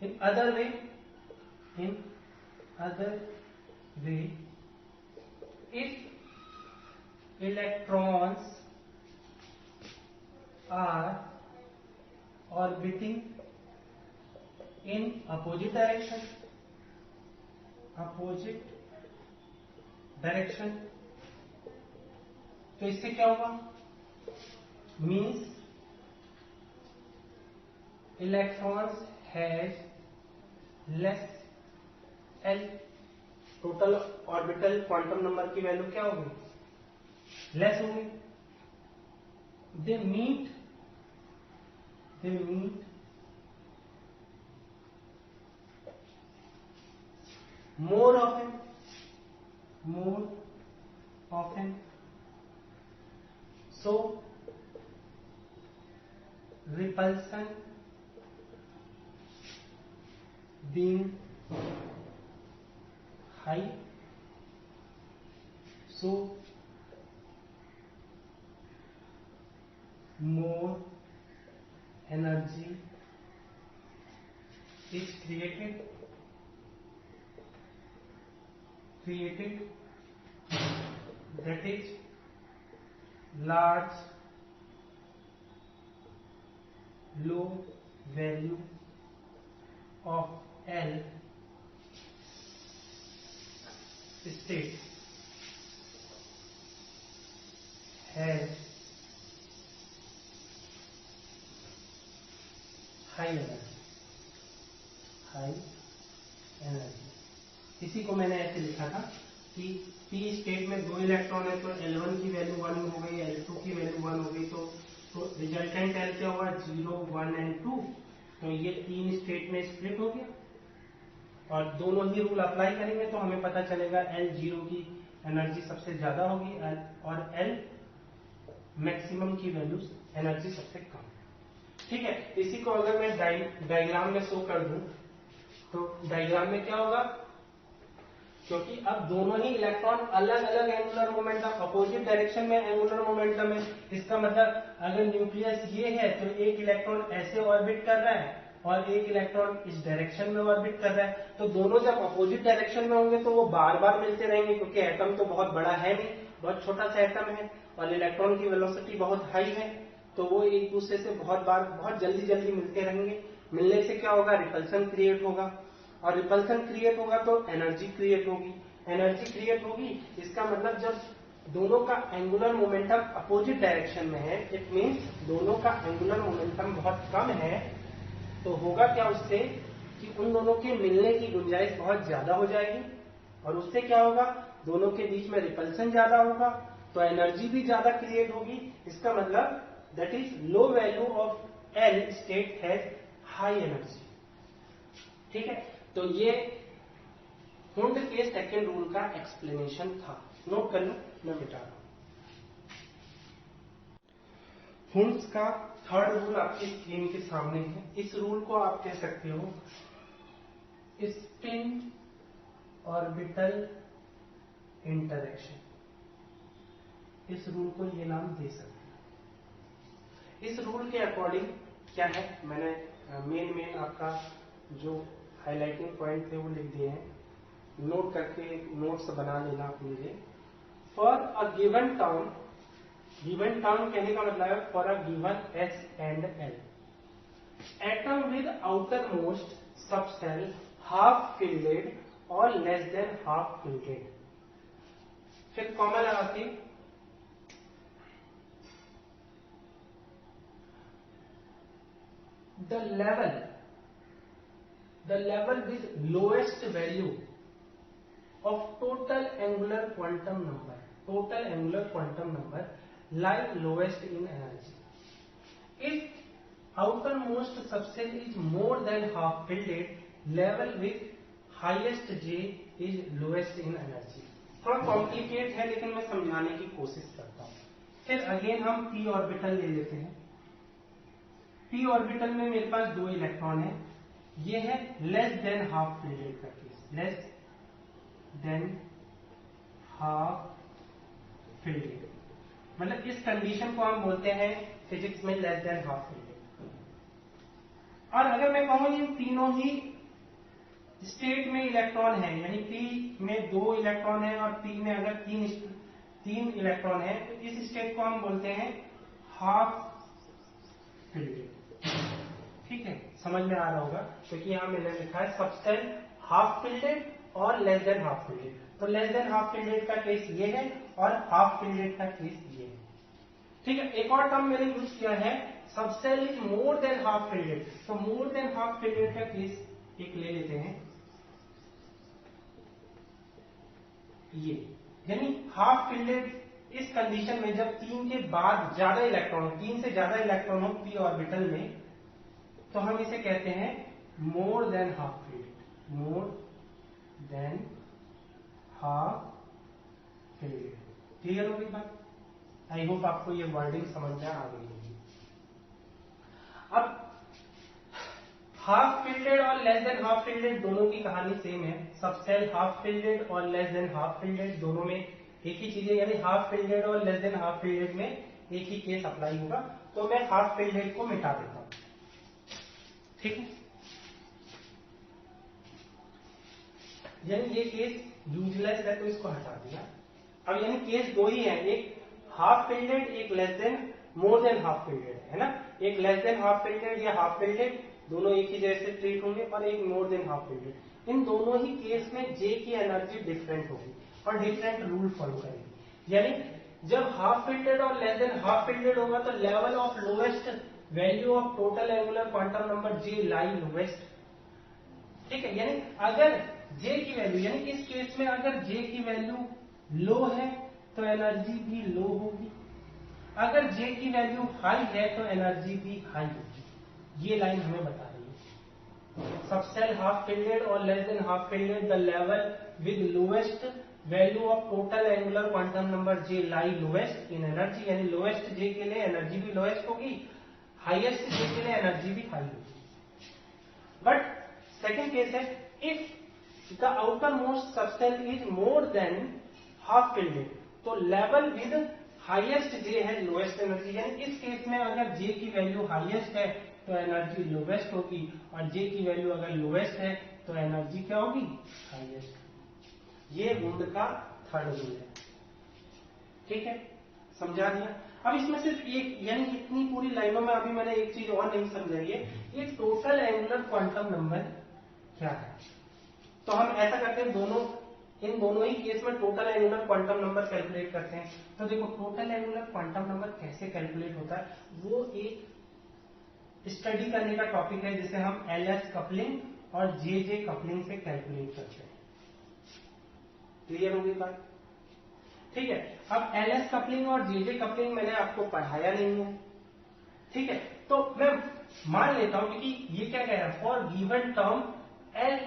in other way if electrons are orbiting in opposite direction, तो इससे क्या होगा, means electrons has less L, total orbital quantum number की वैल्यू क्या होगी, लेस होगी। They meet more often, so repulsion being high, so more energy is created, that is large low value of L state has high energy. इसी को मैंने ऐसे लिखा था कि P स्टेट में दो इलेक्ट्रॉन है, तो L1 की वैल्यू 1 हो गई, L2 की वैल्यू 1 हो गई, तो रिजल्टेंट L क्या हुआ, 0 1 एंड 2, तो ये तीन स्टेट में स्प्लिट हो गया, और दोनों ही रूल अप्लाई करेंगे तो हमें पता चलेगा L0 की एनर्जी सबसे ज्यादा होगी और L मैक्सिमम की वैल्यू एनर्जी सबसे कम, ठीक है। इसी को अगर मैं डायग्राम में शो कर दूं, तो डायग्राम में क्या होगा, क्योंकि अब दोनों ही इलेक्ट्रॉन अलग अलग एंगुलर मोमेंटम, अपोजिट डायरेक्शन में एंगुलर मोमेंटम है, इसका मतलब अगर न्यूक्लियस ये है तो एक इलेक्ट्रॉन ऐसे ऑर्बिट कर रहा है और एक इलेक्ट्रॉन इस डायरेक्शन में ऑर्बिट कर रहा है, तो दोनों जब अपोजिट डायरेक्शन में होंगे तो वो बार बार मिलते रहेंगे, क्योंकि एटम तो बहुत बड़ा है नहीं, बहुत छोटा सा एटम है और इलेक्ट्रॉन की वेलोसिटी बहुत हाई है, तो वो एक दूसरे से बहुत जल्दी जल्दी मिलते रहेंगे। मिलने से क्या होगा, रिपल्सन क्रिएट होगा, और रिपल्सन क्रिएट होगा तो एनर्जी क्रिएट होगी, इसका मतलब जब दोनों का एंगुलर मोमेंटम अपोजिट डायरेक्शन में है, इट मीन्स दोनों का एंगुलर मोमेंटम बहुत कम है, तो होगा क्या उससे कि उन दोनों के मिलने की गुंजाइश बहुत ज्यादा हो जाएगी, और उससे क्या होगा, दोनों के बीच में रिपल्सन ज्यादा होगा, तो एनर्जी भी ज्यादा क्रिएट होगी। इसका मतलब that is low value of L state has high energy. ठीक है, तो ये हुंड के सेकेंड रूल का एक्सप्लेनेशन था। नोट कर लो, मैं मिटा रहा हूं। हुंड का थर्ड रूल आपकी स्क्रीन के सामने है। इस रूल को आप कह सकते हो स्पिन ऑर्बिटल इंटरेक्शन, इस रूल को ये नाम दे सकते हैं। इस रूल के अकॉर्डिंग क्या है, मैंने मेन आपका जो हाइलाइटिंग पॉइंट थे वो लिख दिए हैं, नोट करके नोट्स बना लेना अपने लिए। For a given town, given town कहने का मतलब है for a given S and L, atom with outer most subshell half filled और लेस देन हाफ फिल्डेड। फिर कॉमा लगाते the level with lowest value of total angular quantum number lie lowest in energy. If outermost subcell is more than half filled, level with highest J is lowest in energy. थोड़ा कॉम्प्लिकेट है लेकिन मैं समझाने की कोशिश करता हूं। फिर अगेन हम p ऑर्बिटल ले लेते हैं। p ऑर्बिटल में मेरे पास 2 इलेक्ट्रॉन है, ये है लेस देन हाफ फिल्डेड का case, less than half fielded, मतलब इस कंडीशन को हम बोलते हैं फिजिक्स में लेस देन हाफ फिल्डेड। और अगर मैं कहूं इन तीनों ही स्टेट में इलेक्ट्रॉन है, यानी p में 2 इलेक्ट्रॉन है और p में अगर 3 इलेक्ट्रॉन है, तो इस स्टेट को हम बोलते हैं हाफ फिल्डेड। ठीक है, समझ में आ रहा होगा, क्योंकि यहां मैंने लिखा है सबसेल हाफ फिल्डेड और लेस देन हाफ फिल्डेड, तो लेस देन हाफ फिल्डेड का केस ये है और हाफ फिल्डेड का केस ये है। ठीक है, एक और टर्म मैंने यूज किया है subshell is more than half fielded, तो मोर देन हाफ फिल्डेड का केस एक ले लेते हैं, ये यानी हाफ फिल्डेड इस कंडीशन में जब 3 के बाद ज्यादा इलेक्ट्रॉन, 3 से ज्यादा इलेक्ट्रॉन हो p ऑर्बिटल में, तो हम इसे कहते हैं more than half fielded, more than half fielded. Clear होगी बात? आई होप आपको ये वर्डिंग समझ में आ गई होगी। अब हाफ फिल्डेड और लेस देन हाफ फिल्डेड दोनों की कहानी सेम है। सबसेल हाफ फिल्डेड और लेस देन हाफ फिल्डेड दोनों में एक ही चीज है, यानी हाफ फिल्डेड और लेस देन हाफ फिल्डेड में एक ही केस अप्लाई होगा। तो मैं हाफ फिल्डेड को मिटा देता हूं, ठीक है, यानी ये केस यूजलेस है तो इसको हटा दिया। अब यानी केस 2 ही है, एक हाफ फिल्डेड, एक less than more than half fielded, है ना। एक लेस देन हाफ फिल्डेड या हाफ फिल्डेड दोनों एक ही जैसे ट्रीट होंगे, और एक मोर देन हाफ फिल्डेड। इन दोनों ही केस में जे की एनर्जी डिफरेंट होगी और डिफरेंट रूल फॉलो करेगी। यानी जब हाफ फिल्डेड और लेस देन हाफ फिल्डेड होगा तो level of lowest value of total angular quantum number J lie lowest. ठीक है, यानी अगर जे की वैल्यू, यानी कि इस केस में अगर जे की वैल्यू लो है तो एनर्जी भी लो होगी, अगर जे की वैल्यू हाई है तो एनर्जी भी हाई होगी। ये लाइन हमें बता रही है सबसेल हाफ फिल्डेड और less than half fielded, the level with lowest value of total angular quantum number J lie lowest in energy, यानी लोएस्ट जे के लिए एनर्जी भी लोएस्ट होगी, हाईएस्ट जे के लिए एनर्जी भी हाई होगी। बट सेकेंड केस है if the outer most subshell is more than half fielded, तो लेवल विद हाईएस्ट जे है लोएस्ट एनर्जी, यानी इस केस में अगर जे की वैल्यू हाईएस्ट है तो एनर्जी लोवेस्ट होगी, और जे की वैल्यू अगर लोवेस्ट है तो एनर्जी क्या होगी, हाईएस्ट। ये वुंड का थर्ड रूल है। ठीक है, समझा दिया। अब इसमें सिर्फ एक, यानी इतनी पूरी लाइनों में अभी मैंने एक चीज और नहीं समझाई है, ये टोटल एंगुलर क्वांटम नंबर क्या है। तो हम ऐसा करते हैं, दोनों इन दोनों ही केस में total angular quantum number calculate करते हैं। तो देखो टोटल एंगुलर क्वांटम नंबर कैसे कैलकुलेट होता है, वो एक स्टडी करने का टॉपिक है जिसे हम एलएस कपलिंग और जे कपलिंग से कैलकुलेट करते हैं। क्लियर होगी बात? ठीक है। अब एलएस कपलिंग और जे कपलिंग मैंने आपको पढ़ाया नहीं है, ठीक है, तो मैं मान लेता हूं, क्योंकि ये क्या कह रहा है, फॉर गिवन टर्म एल,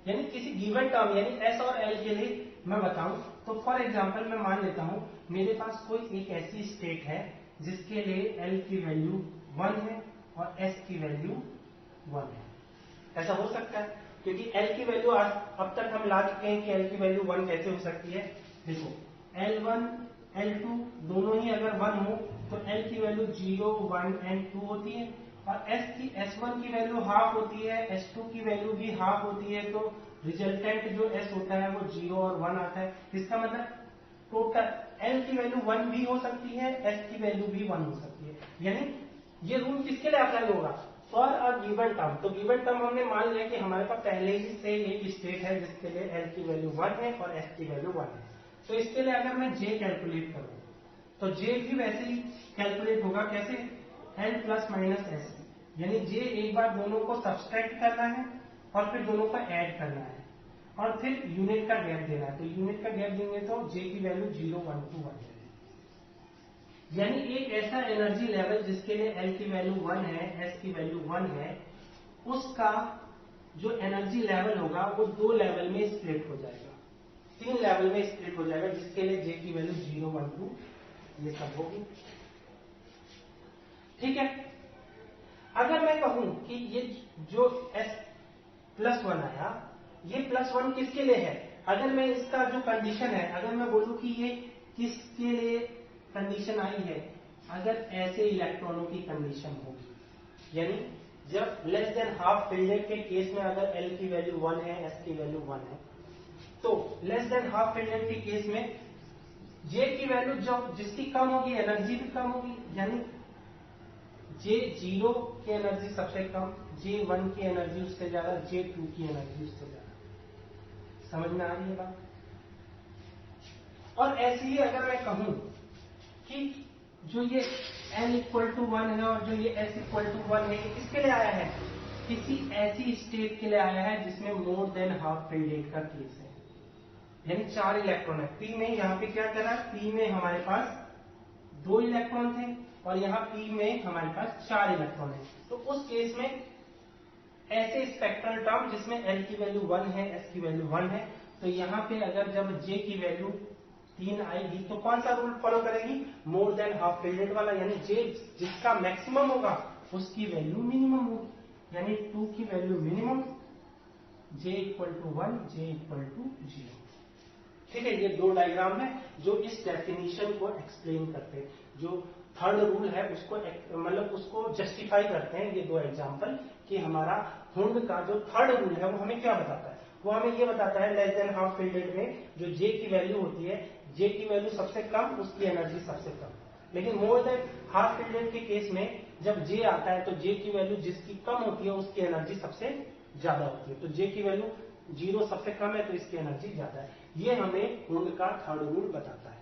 यानी किसी गिवन टर्म यानी एस और एल के लिए मैं बताऊं तो फॉर एग्जांपल मैं मान लेता हूं मेरे पास कोई एक ऐसी स्टेट है जिसके लिए एल की वैल्यू 1 है और एस की वैल्यू 1 है। ऐसा हो सकता है, क्योंकि एल की वैल्यू अब तक हम ला चुके हैं कि एल की वैल्यू 1 कैसे हो सकती है। देखो L1 L2 दोनों ही अगर 1 हो तो L की वैल्यू 0 1 एंड 2 होती है, और S1 की वैल्यू हाफ होती है, S2 की वैल्यू भी हाफ होती है, तो रिजल्टेंट जो S होता है वो 0 और 1 आता है। इसका मतलब टोटल L की वैल्यू 1 भी हो सकती है, S की वैल्यू भी 1 हो सकती है। यानी ये रूल किसके लिए अप्लाई होगा, फॉर अ गिवन टर्म। तो गिवन टर्म हमने मान लिया कि हमारे पास पहले ही से एक स्टेट है जिसके लिए L की वैल्यू 1 है और S की वैल्यू 1 है। तो इसके लिए अगर मैं J कैलकुलेट करूं तो J भी वैसे ही कैलकुलेट होगा, कैसे, L प्लस माइनस S, यानी J एक बार दोनों को सब्सट्रैक्ट करना है और फिर दोनों को ऐड करना है और फिर यूनिट का गैप देना है। तो यूनिट का गैप देंगे तो J की वैल्यू 0 1 2 1 है। यानी एक ऐसा एनर्जी लेवल जिसके लिए L की वैल्यू 1 है, S की वैल्यू 1 है, उसका जो एनर्जी लेवल होगा वो 2 लेवल में स्प्लिट हो जाएगा, 3 लेवल में स्प्लिट हो जाएगा, जिसके लिए J की वैल्यू 0 1 2 ये सब होगी। ठीक है। अगर मैं कहूं कि ये जो S प्लस 1 आया, ये प्लस 1 किसके लिए है, अगर मैं इसका जो कंडीशन है, अगर मैं बोलूं कि ये किसके लिए कंडीशन आई है, अगर ऐसे इलेक्ट्रॉनों की कंडीशन होगी, यानी जब लेस देन हाफ फिल्डेड के केस में अगर L की वैल्यू 1 है, S की वैल्यू 1 है, तो लेस देन हाफ फिल्डेड के केस में J की वैल्यू जो जिसकी कम होगी एनर्जी भी कम होगी, यानी J0 की एनर्जी सबसे कम, J1 की एनर्जी उससे ज्यादा, J2 की एनर्जी उससे ज्यादा। समझ में आ रही है बात? और ऐसे ही अगर मैं कहूं कि जो ये L इक्वल टू 1 है और जो ये S इक्वल टू 1 है, ये किसके लिए आया है, किसी ऐसी स्टेट के लिए आया है जिसमें मोर देन हाफ फिल्डेड का केस है, यानी 4 इलेक्ट्रॉन है। P में यहाँ पे क्या करा, P में हमारे पास 2 इलेक्ट्रॉन थे और यहाँ P में हमारे पास 4 इलेक्ट्रॉन है। तो उस केस में ऐसे स्पेक्ट्रल टर्म जिसमें L की वैल्यू 1 है, S की वैल्यू 1 है, तो यहाँ पे अगर जब J की वैल्यू 3 आएगी तो कौन सा रूल फॉलो करेगी, मोर देन हाफ फिल्डेड वाला, यानी J जिसका मैक्सिमम होगा उसकी वैल्यू मिनिमम होगी, यानी 2 की value minimum, J equal to 1, J equal to 0। ठीक है, ये 2 डायग्राम है जो इस डेफिनेशन को एक्सप्लेन करते हैं, जो थर्ड रूल है उसको मतलब उसको जस्टिफाई करते हैं ये 2 एग्जांपल, कि हमारा हुंड का जो थर्ड रूल है वो हमें क्या बताता है, वो हमें ये बताता है लेस देन हाफ फिल्डेड में जो J की वैल्यू होती है, J की वैल्यू सबसे कम उसकी एनर्जी सबसे कम, लेकिन मोर देन हाफ फिल्डेड के केस में जब J आता है तो J की वैल्यू जिसकी कम होती है उसकी एनर्जी सबसे ज्यादा होती है। तो J की वैल्यू 0 सबसे कम है तो इसकी एनर्जी ज्यादा है। ये हमें हुंड का थर्ड रूल बताता है।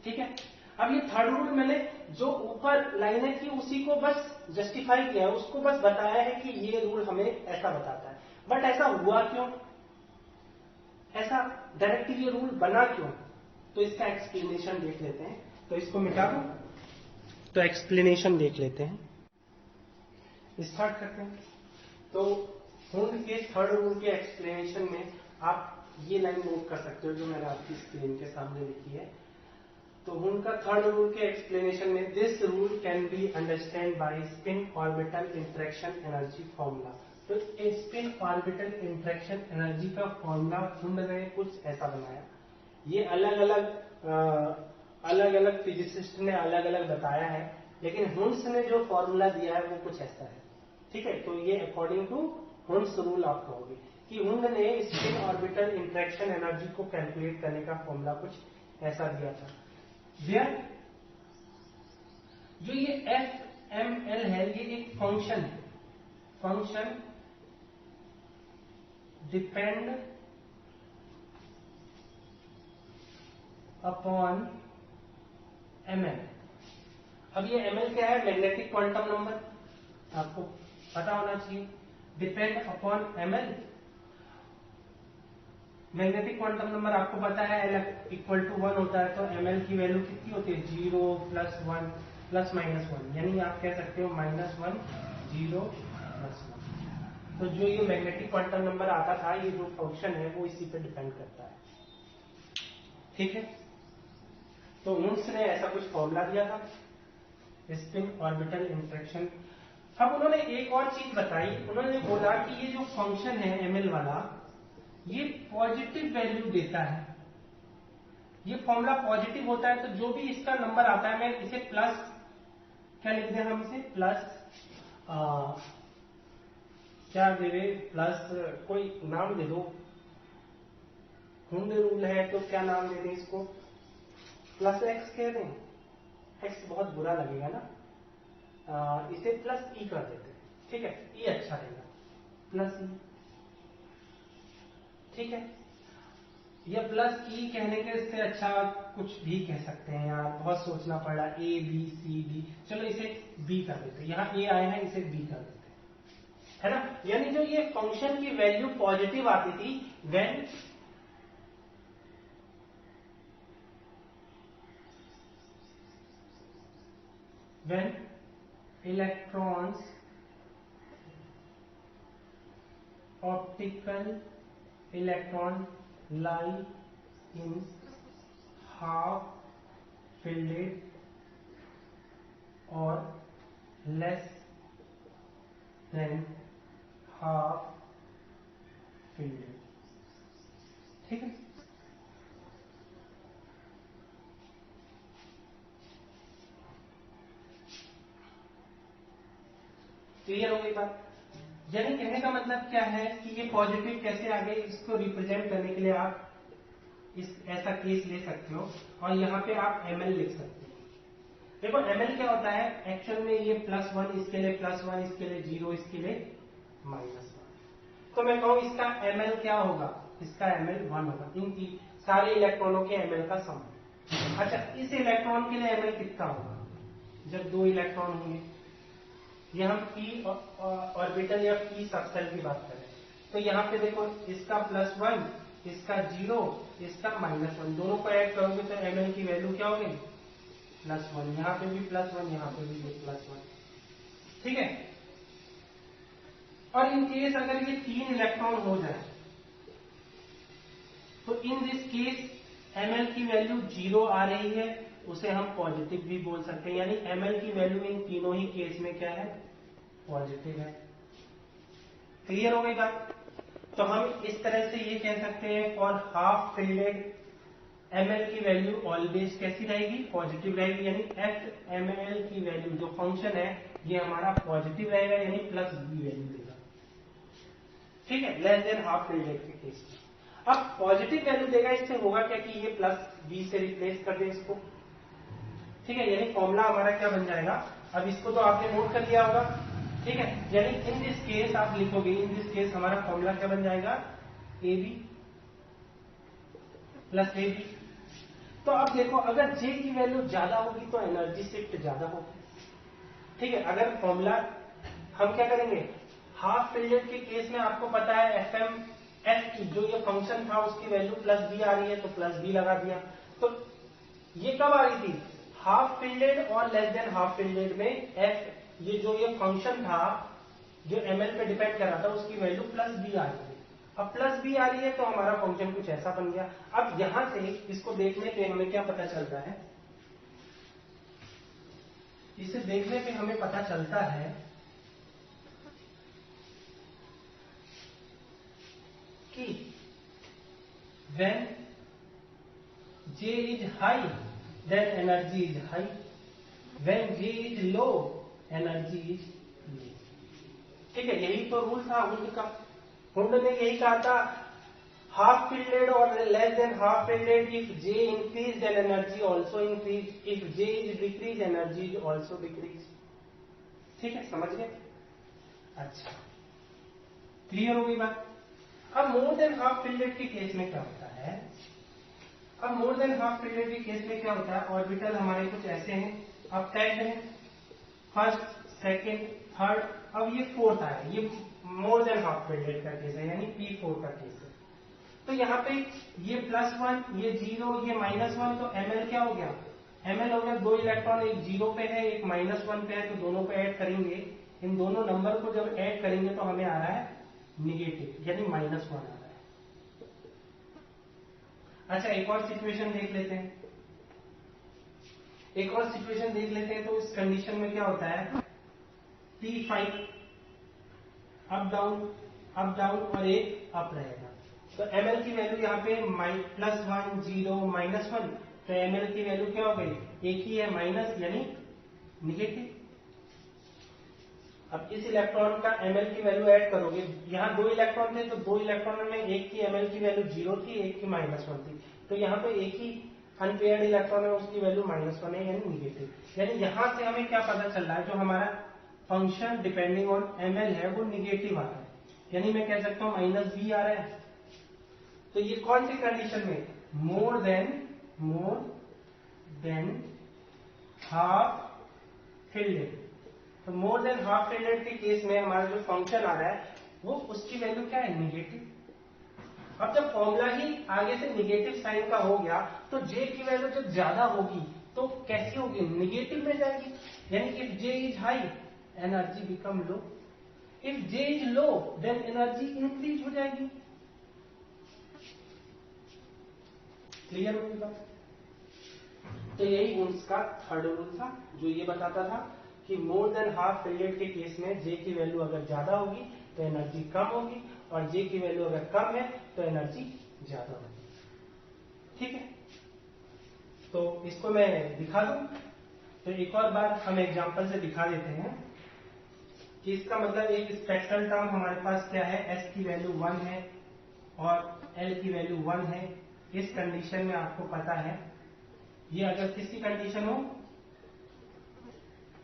ठीक है, अब ये थर्ड रूल मैंने जो ऊपर लाइनें थी उसी को बस जस्टिफाई किया है, उसको बस बताया है कि ये रूल हमें ऐसा बताता है, बट ऐसा हुआ क्यों, ऐसा डायरेक्टली ये रूल बना क्यों, तो इसका एक्सप्लेनेशन देख लेते हैं। तो इसको मिटा दो, तो एक्सप्लेनेशन देख लेते हैं, स्टार्ट करते हैं। तो हुंड के थर्ड रूल के एक्सप्लेनेशन में आप ये लाइन नोट कर सकते हो जो मैंने आपकी स्क्रीन के सामने लिखी है। तो हुंड का थर्ड रूल के एक्सप्लेनेशन में, this rule can be understand by spin orbital interaction energy formula. तो स्पिन ऑर्बिटल इंटरेक्शन एनर्जी का फॉर्मूला हुंड ने कुछ ऐसा बनाया, ये अलग अलग फिजिसिस्ट ने अलग अलग बताया है, लेकिन हुंड्स ने जो फॉर्मूला दिया है वो कुछ ऐसा है। ठीक है, तो ये अकॉर्डिंग टू हुंड्स रूल आप कहोगे कि हुंड ने स्पिन ऑर्बिटल इंटरेक्शन एनर्जी को कैलकुलेट करने का फॉर्मूला कुछ ऐसा दिया था, वेयर जो ये FML है ये एक फंक्शन है, फंक्शन डिपेंड अपॉन ml। अब ये ml क्या है? मैग्नेटिक क्वांटम नंबर, आपको पता होना चाहिए। Depend upon ml, magnetic quantum number आपको पता है L इक्वल टू 1 होता है, तो ml की वैल्यू कितनी होती है? 0 प्लस 1 प्लस माइनस 1, यानी आप कह सकते हो -1 0 प्लस 1। तो जो ये मैग्नेटिक क्वांटम नंबर आता था, ये जो फंक्शन है वो इसी पे डिपेंड करता है। ठीक है, तो उन्स ने ऐसा कुछ फॉर्मूला दिया था, स्पिन ऑर्बिटल इंटरेक्शन। अब उन्होंने एक और चीज बताई, उन्होंने बोला कि ये जो फंक्शन है ml वाला, ये पॉजिटिव वैल्यू देता है। ये फॉर्मूला पॉजिटिव होता है, तो जो भी इसका नंबर आता है, मैं इसे प्लस, क्या लिख दें हम इसे? प्लस क्या दे रहे? प्लस कोई नाम दे दो, हुंड रूल है तो क्या नाम दे दें इसको? प्लस एक्स कह दें? एक्स बहुत बुरा लगेगा ना, इसे प्लस ई कर देते हैं। ठीक है, ई अच्छा रहेगा, प्लस ई। ठीक है, या प्लस ई कहने के इससे अच्छा कुछ भी कह सकते हैं यार, बहुत सोचना पड़ रहा। ए बी सी डी, चलो इसे बी कर देते हैं, यहाँ ए आए हैं, इसे बी कर देते हैं, है ना। यानी जो ये फंक्शन की वैल्यू पॉजिटिव आती थी, when electrons optical electron lie in half filled or less than half filled। ठीक है, क्लियर हो गई बात? यानी कहने का मतलब क्या है कि ये पॉजिटिव कैसे आ गए, इसको रिप्रेजेंट करने के लिए आप इस ऐसा केस ले सकते हो, और यहाँ पे आप ml लिख सकते हो। देखो ml क्या होता है एक्चुअल में? ये +1, इसके लिए +1, इसके लिए 0, इसके लिए -1। तो मैं कहूँ इसका ml क्या होगा? इसका ml 1 होगा, इन सारे इलेक्ट्रॉनों के ml का सम। अच्छा, इस इलेक्ट्रॉन के लिए ml कितना होगा? जब 2 इलेक्ट्रॉन होंगे, ये हम p ऑर्बिटल या p सबसेल की बात करें, तो यहाँ पे देखो इसका +1, इसका 0, इसका -1, दोनों को ऐड करोगे तो ml की वैल्यू क्या होगी? +1। यहाँ पे भी +1, यहाँ पे भी +1। ठीक है, और इन केस अगर ये 3 इलेक्ट्रॉन हो जाए, तो इन दिस केस ml की वैल्यू 0 आ रही है, उसे हम पॉजिटिव भी बोल सकते हैं। यानी ml की वैल्यू इन तीनों ही केस में क्या है? पॉजिटिव है। क्लियर हो गई बात? तो हम इस तरह से ये कह सकते हैं, फॉर हाफ फिल्डेड ml की वैल्यू ऑलवेज कैसी रहेगी? पॉजिटिव रहेगी। यानी एफ ml की वैल्यू जो फंक्शन है, ये हमारा पॉजिटिव रहेगा, यानी प्लस बी वैल्यू देगा। ठीक है, लेस देन हाफ फिल्डेड के केस में। अब पॉजिटिव वैल्यू देगा, इससे होगा क्या कि ये प्लस बी से रिप्लेस कर दे इसको। ठीक है, यानी फॉर्मूला हमारा क्या बन जाएगा? अब इसको तो आपने नोट कर लिया होगा। ठीक है, यानी इन दिस केस आप लिखोगे, इन दिस केस हमारा फॉर्मूला क्या बन जाएगा? A B plus A B. तो अब देखो, अगर जे की वैल्यू ज्यादा होगी तो एनर्जी शिफ्ट ज्यादा होगी। ठीक है, अगर फॉर्मूला हम क्या करेंगे, हाफ फिल्डेड के केस में आपको पता है एफ की जो ये फंक्शन था उसकी वैल्यू प्लस बी आ रही है, तो प्लस बी लगा दिया। तो ये कब आ रही थी? हाफ फिल्डेड और लेस देन हाफ फिल्डेड में एफ, ये जो ये फंक्शन था जो ml पे डिपेंड कर रहा था, उसकी वैल्यू प्लस बी आ रही है। अब प्लस बी आ रही है तो हमारा फंक्शन कुछ ऐसा बन गया। अब यहां से इसको देखने पे हमें क्या पता चलता है? इसे देखने पे हमें पता चलता है कि when J is high then energy is high, when J is low energy is low। ठीक है, यही तो रूल था हुंड का। हुंड ने यही कहा था, हाफ फिल्डेड और less than half filled, if J increase then energy also increase, if J is decrease energy is also decrease. ठीक है, समझ गए? अच्छा, क्लियर हो गई बात? अब मोर देन हाफ फिल्डेड के केस में क्या होता है? अब मोर देन हाफ फिल्डेड के केस में क्या होता है, ऑर्बिटल हमारे कुछ ऐसे हैं, अब पैक्ड है, फर्स्ट सेकेंड थर्ड, अब ये फोर्थ आया, ये मोर देन हाफ फिल्डेड का केस है, यानी P4 का केस है। तो यहाँ पे ये +1, ये 0, ये -1, तो Ml क्या हो गया, Ml हो गया 2 इलेक्ट्रॉन, एक 0 पे है एक -1 पे है, तो दोनों को ऐड करेंगे, इन दोनों नंबर को जब ऐड करेंगे तो हमें आ रहा है निगेटिव, यानी -1 आ रहा है। अच्छा एक और सिचुएशन देख लेते हैं, तो इस कंडीशन में क्या होता है, P5 अप डाउन और एक अप रहेगा, तो Ml की वैल्यू यहाँ पे +1 0 -1, तो Ml की वैल्यू क्या हो गई, एक ही है माइनस, यानी निगेटिव। अब इस इलेक्ट्रॉन का Ml की वैल्यू ऐड करोगे, यहाँ 2 इलेक्ट्रॉन थे, तो 2 इलेक्ट्रॉन में एक की Ml की वैल्यू 0 थी, एक की -1 थी, तो यहाँ पे एक ही अनपेयर्ड इलेक्ट्रॉन है, उसकी वैल्यू -1 है, यानी निगेटिव। यानी यहां से हमें क्या पता चल रहा है, जो हमारा फंक्शन डिपेंडिंग ऑन Ml है वो निगेटिव आ रहा है, यानी मैं कह सकता हूं -b आ रहा है। तो ये कौन सी कंडीशन में, मोर देन हाफ फिल्डेड। तो मोर देन हाफ फिल्डेड के केस में हमारा जो फंक्शन आ रहा है वो उसकी वैल्यू क्या है, निगेटिव। अब जब फॉर्मूला ही आगे से निगेटिव साइन का हो गया, तो J की वैल्यू जब ज्यादा होगी तो कैसी होगी, निगेटिव में जाएगी, यानी if J is high energy become low, if J is low then energy increase हो जाएगी। क्लियर होगी बात। तो यही वुन्स का थर्ड रूल था, जो ये बताता था कि मोर देन हाफ फिल्डेड के केस में J की वैल्यू अगर ज्यादा होगी तो एनर्जी कम होगी, और J की वैल्यू अगर कम है तो एनर्जी ज्यादा होगी। ठीक है, तो इसको मैं दिखा दूं, तो एक और बार हम एग्जांपल से दिखा देते हैं कि इसका मतलब एक स्पेक्ट्रल टर्म हमारे पास क्या है, S की वैल्यू 1 है और L की वैल्यू 1 है। इस कंडीशन में आपको पता है, ये अगर किसकी कंडीशन हो,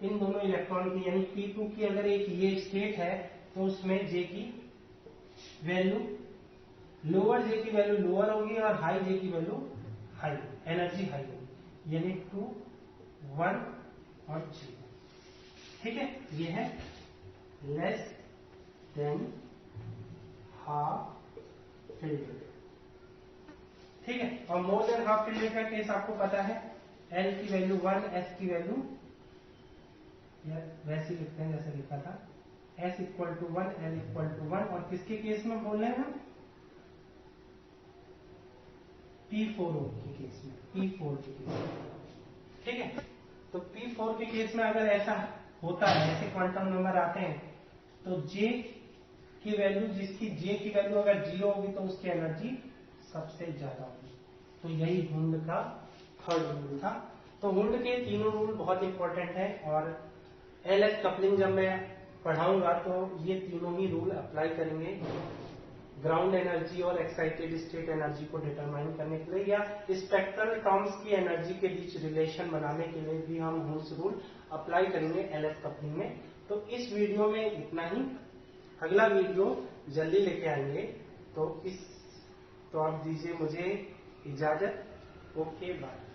इन दोनों इलेक्ट्रॉन की, यानी P2 की अगर एक ये स्टेट है तो उसमें J की वैल्यू, लोअर J की वैल्यू लोअर होगी और हाई J की वैल्यू हाई, एनर्जी हाई होगी, यानी 2 1 और 0। ठीक है, ये है लेस देन हाफ फिल्डेड। ठीक है, और मोर देन हाफ फिल्डेड का केस आपको पता है, L की वैल्यू 1, S की वैल्यू वैसे ही लिखते हैं जैसे लिखा था, S equal to 1, L equal to 1, और किसके केस में बोल रहे हैं हम, P4 के केस में, P4 के केस में। ठीक है, तो P4 के केस में अगर ऐसा होता है, ऐसे क्वांटम नंबर आते हैं, तो J की वैल्यू, जिसकी J की वैल्यू अगर 0 होगी तो उसकी एनर्जी सबसे ज्यादा होगी। तो यही हुंड का थर्ड रूल था। तो हुंड के तीनों रूल बहुत इंपॉर्टेंट है, और LS कपलिंग जब मैं पढ़ाऊंगा तो ये तीनों ही रूल अप्लाई करेंगे ग्राउंड एनर्जी और एक्साइटेड स्टेट एनर्जी को डिटरमाइन करने के लिए, या स्पेक्ट्रल टर्म्स की एनर्जी के बीच रिलेशन बनाने के लिए भी हम हुंस रूल अप्लाई करेंगे LS कपलिंग में। तो इस वीडियो में इतना ही, अगला वीडियो जल्दी लेके आएंगे, तो आप दीजिए मुझे इजाजत। Okay bye.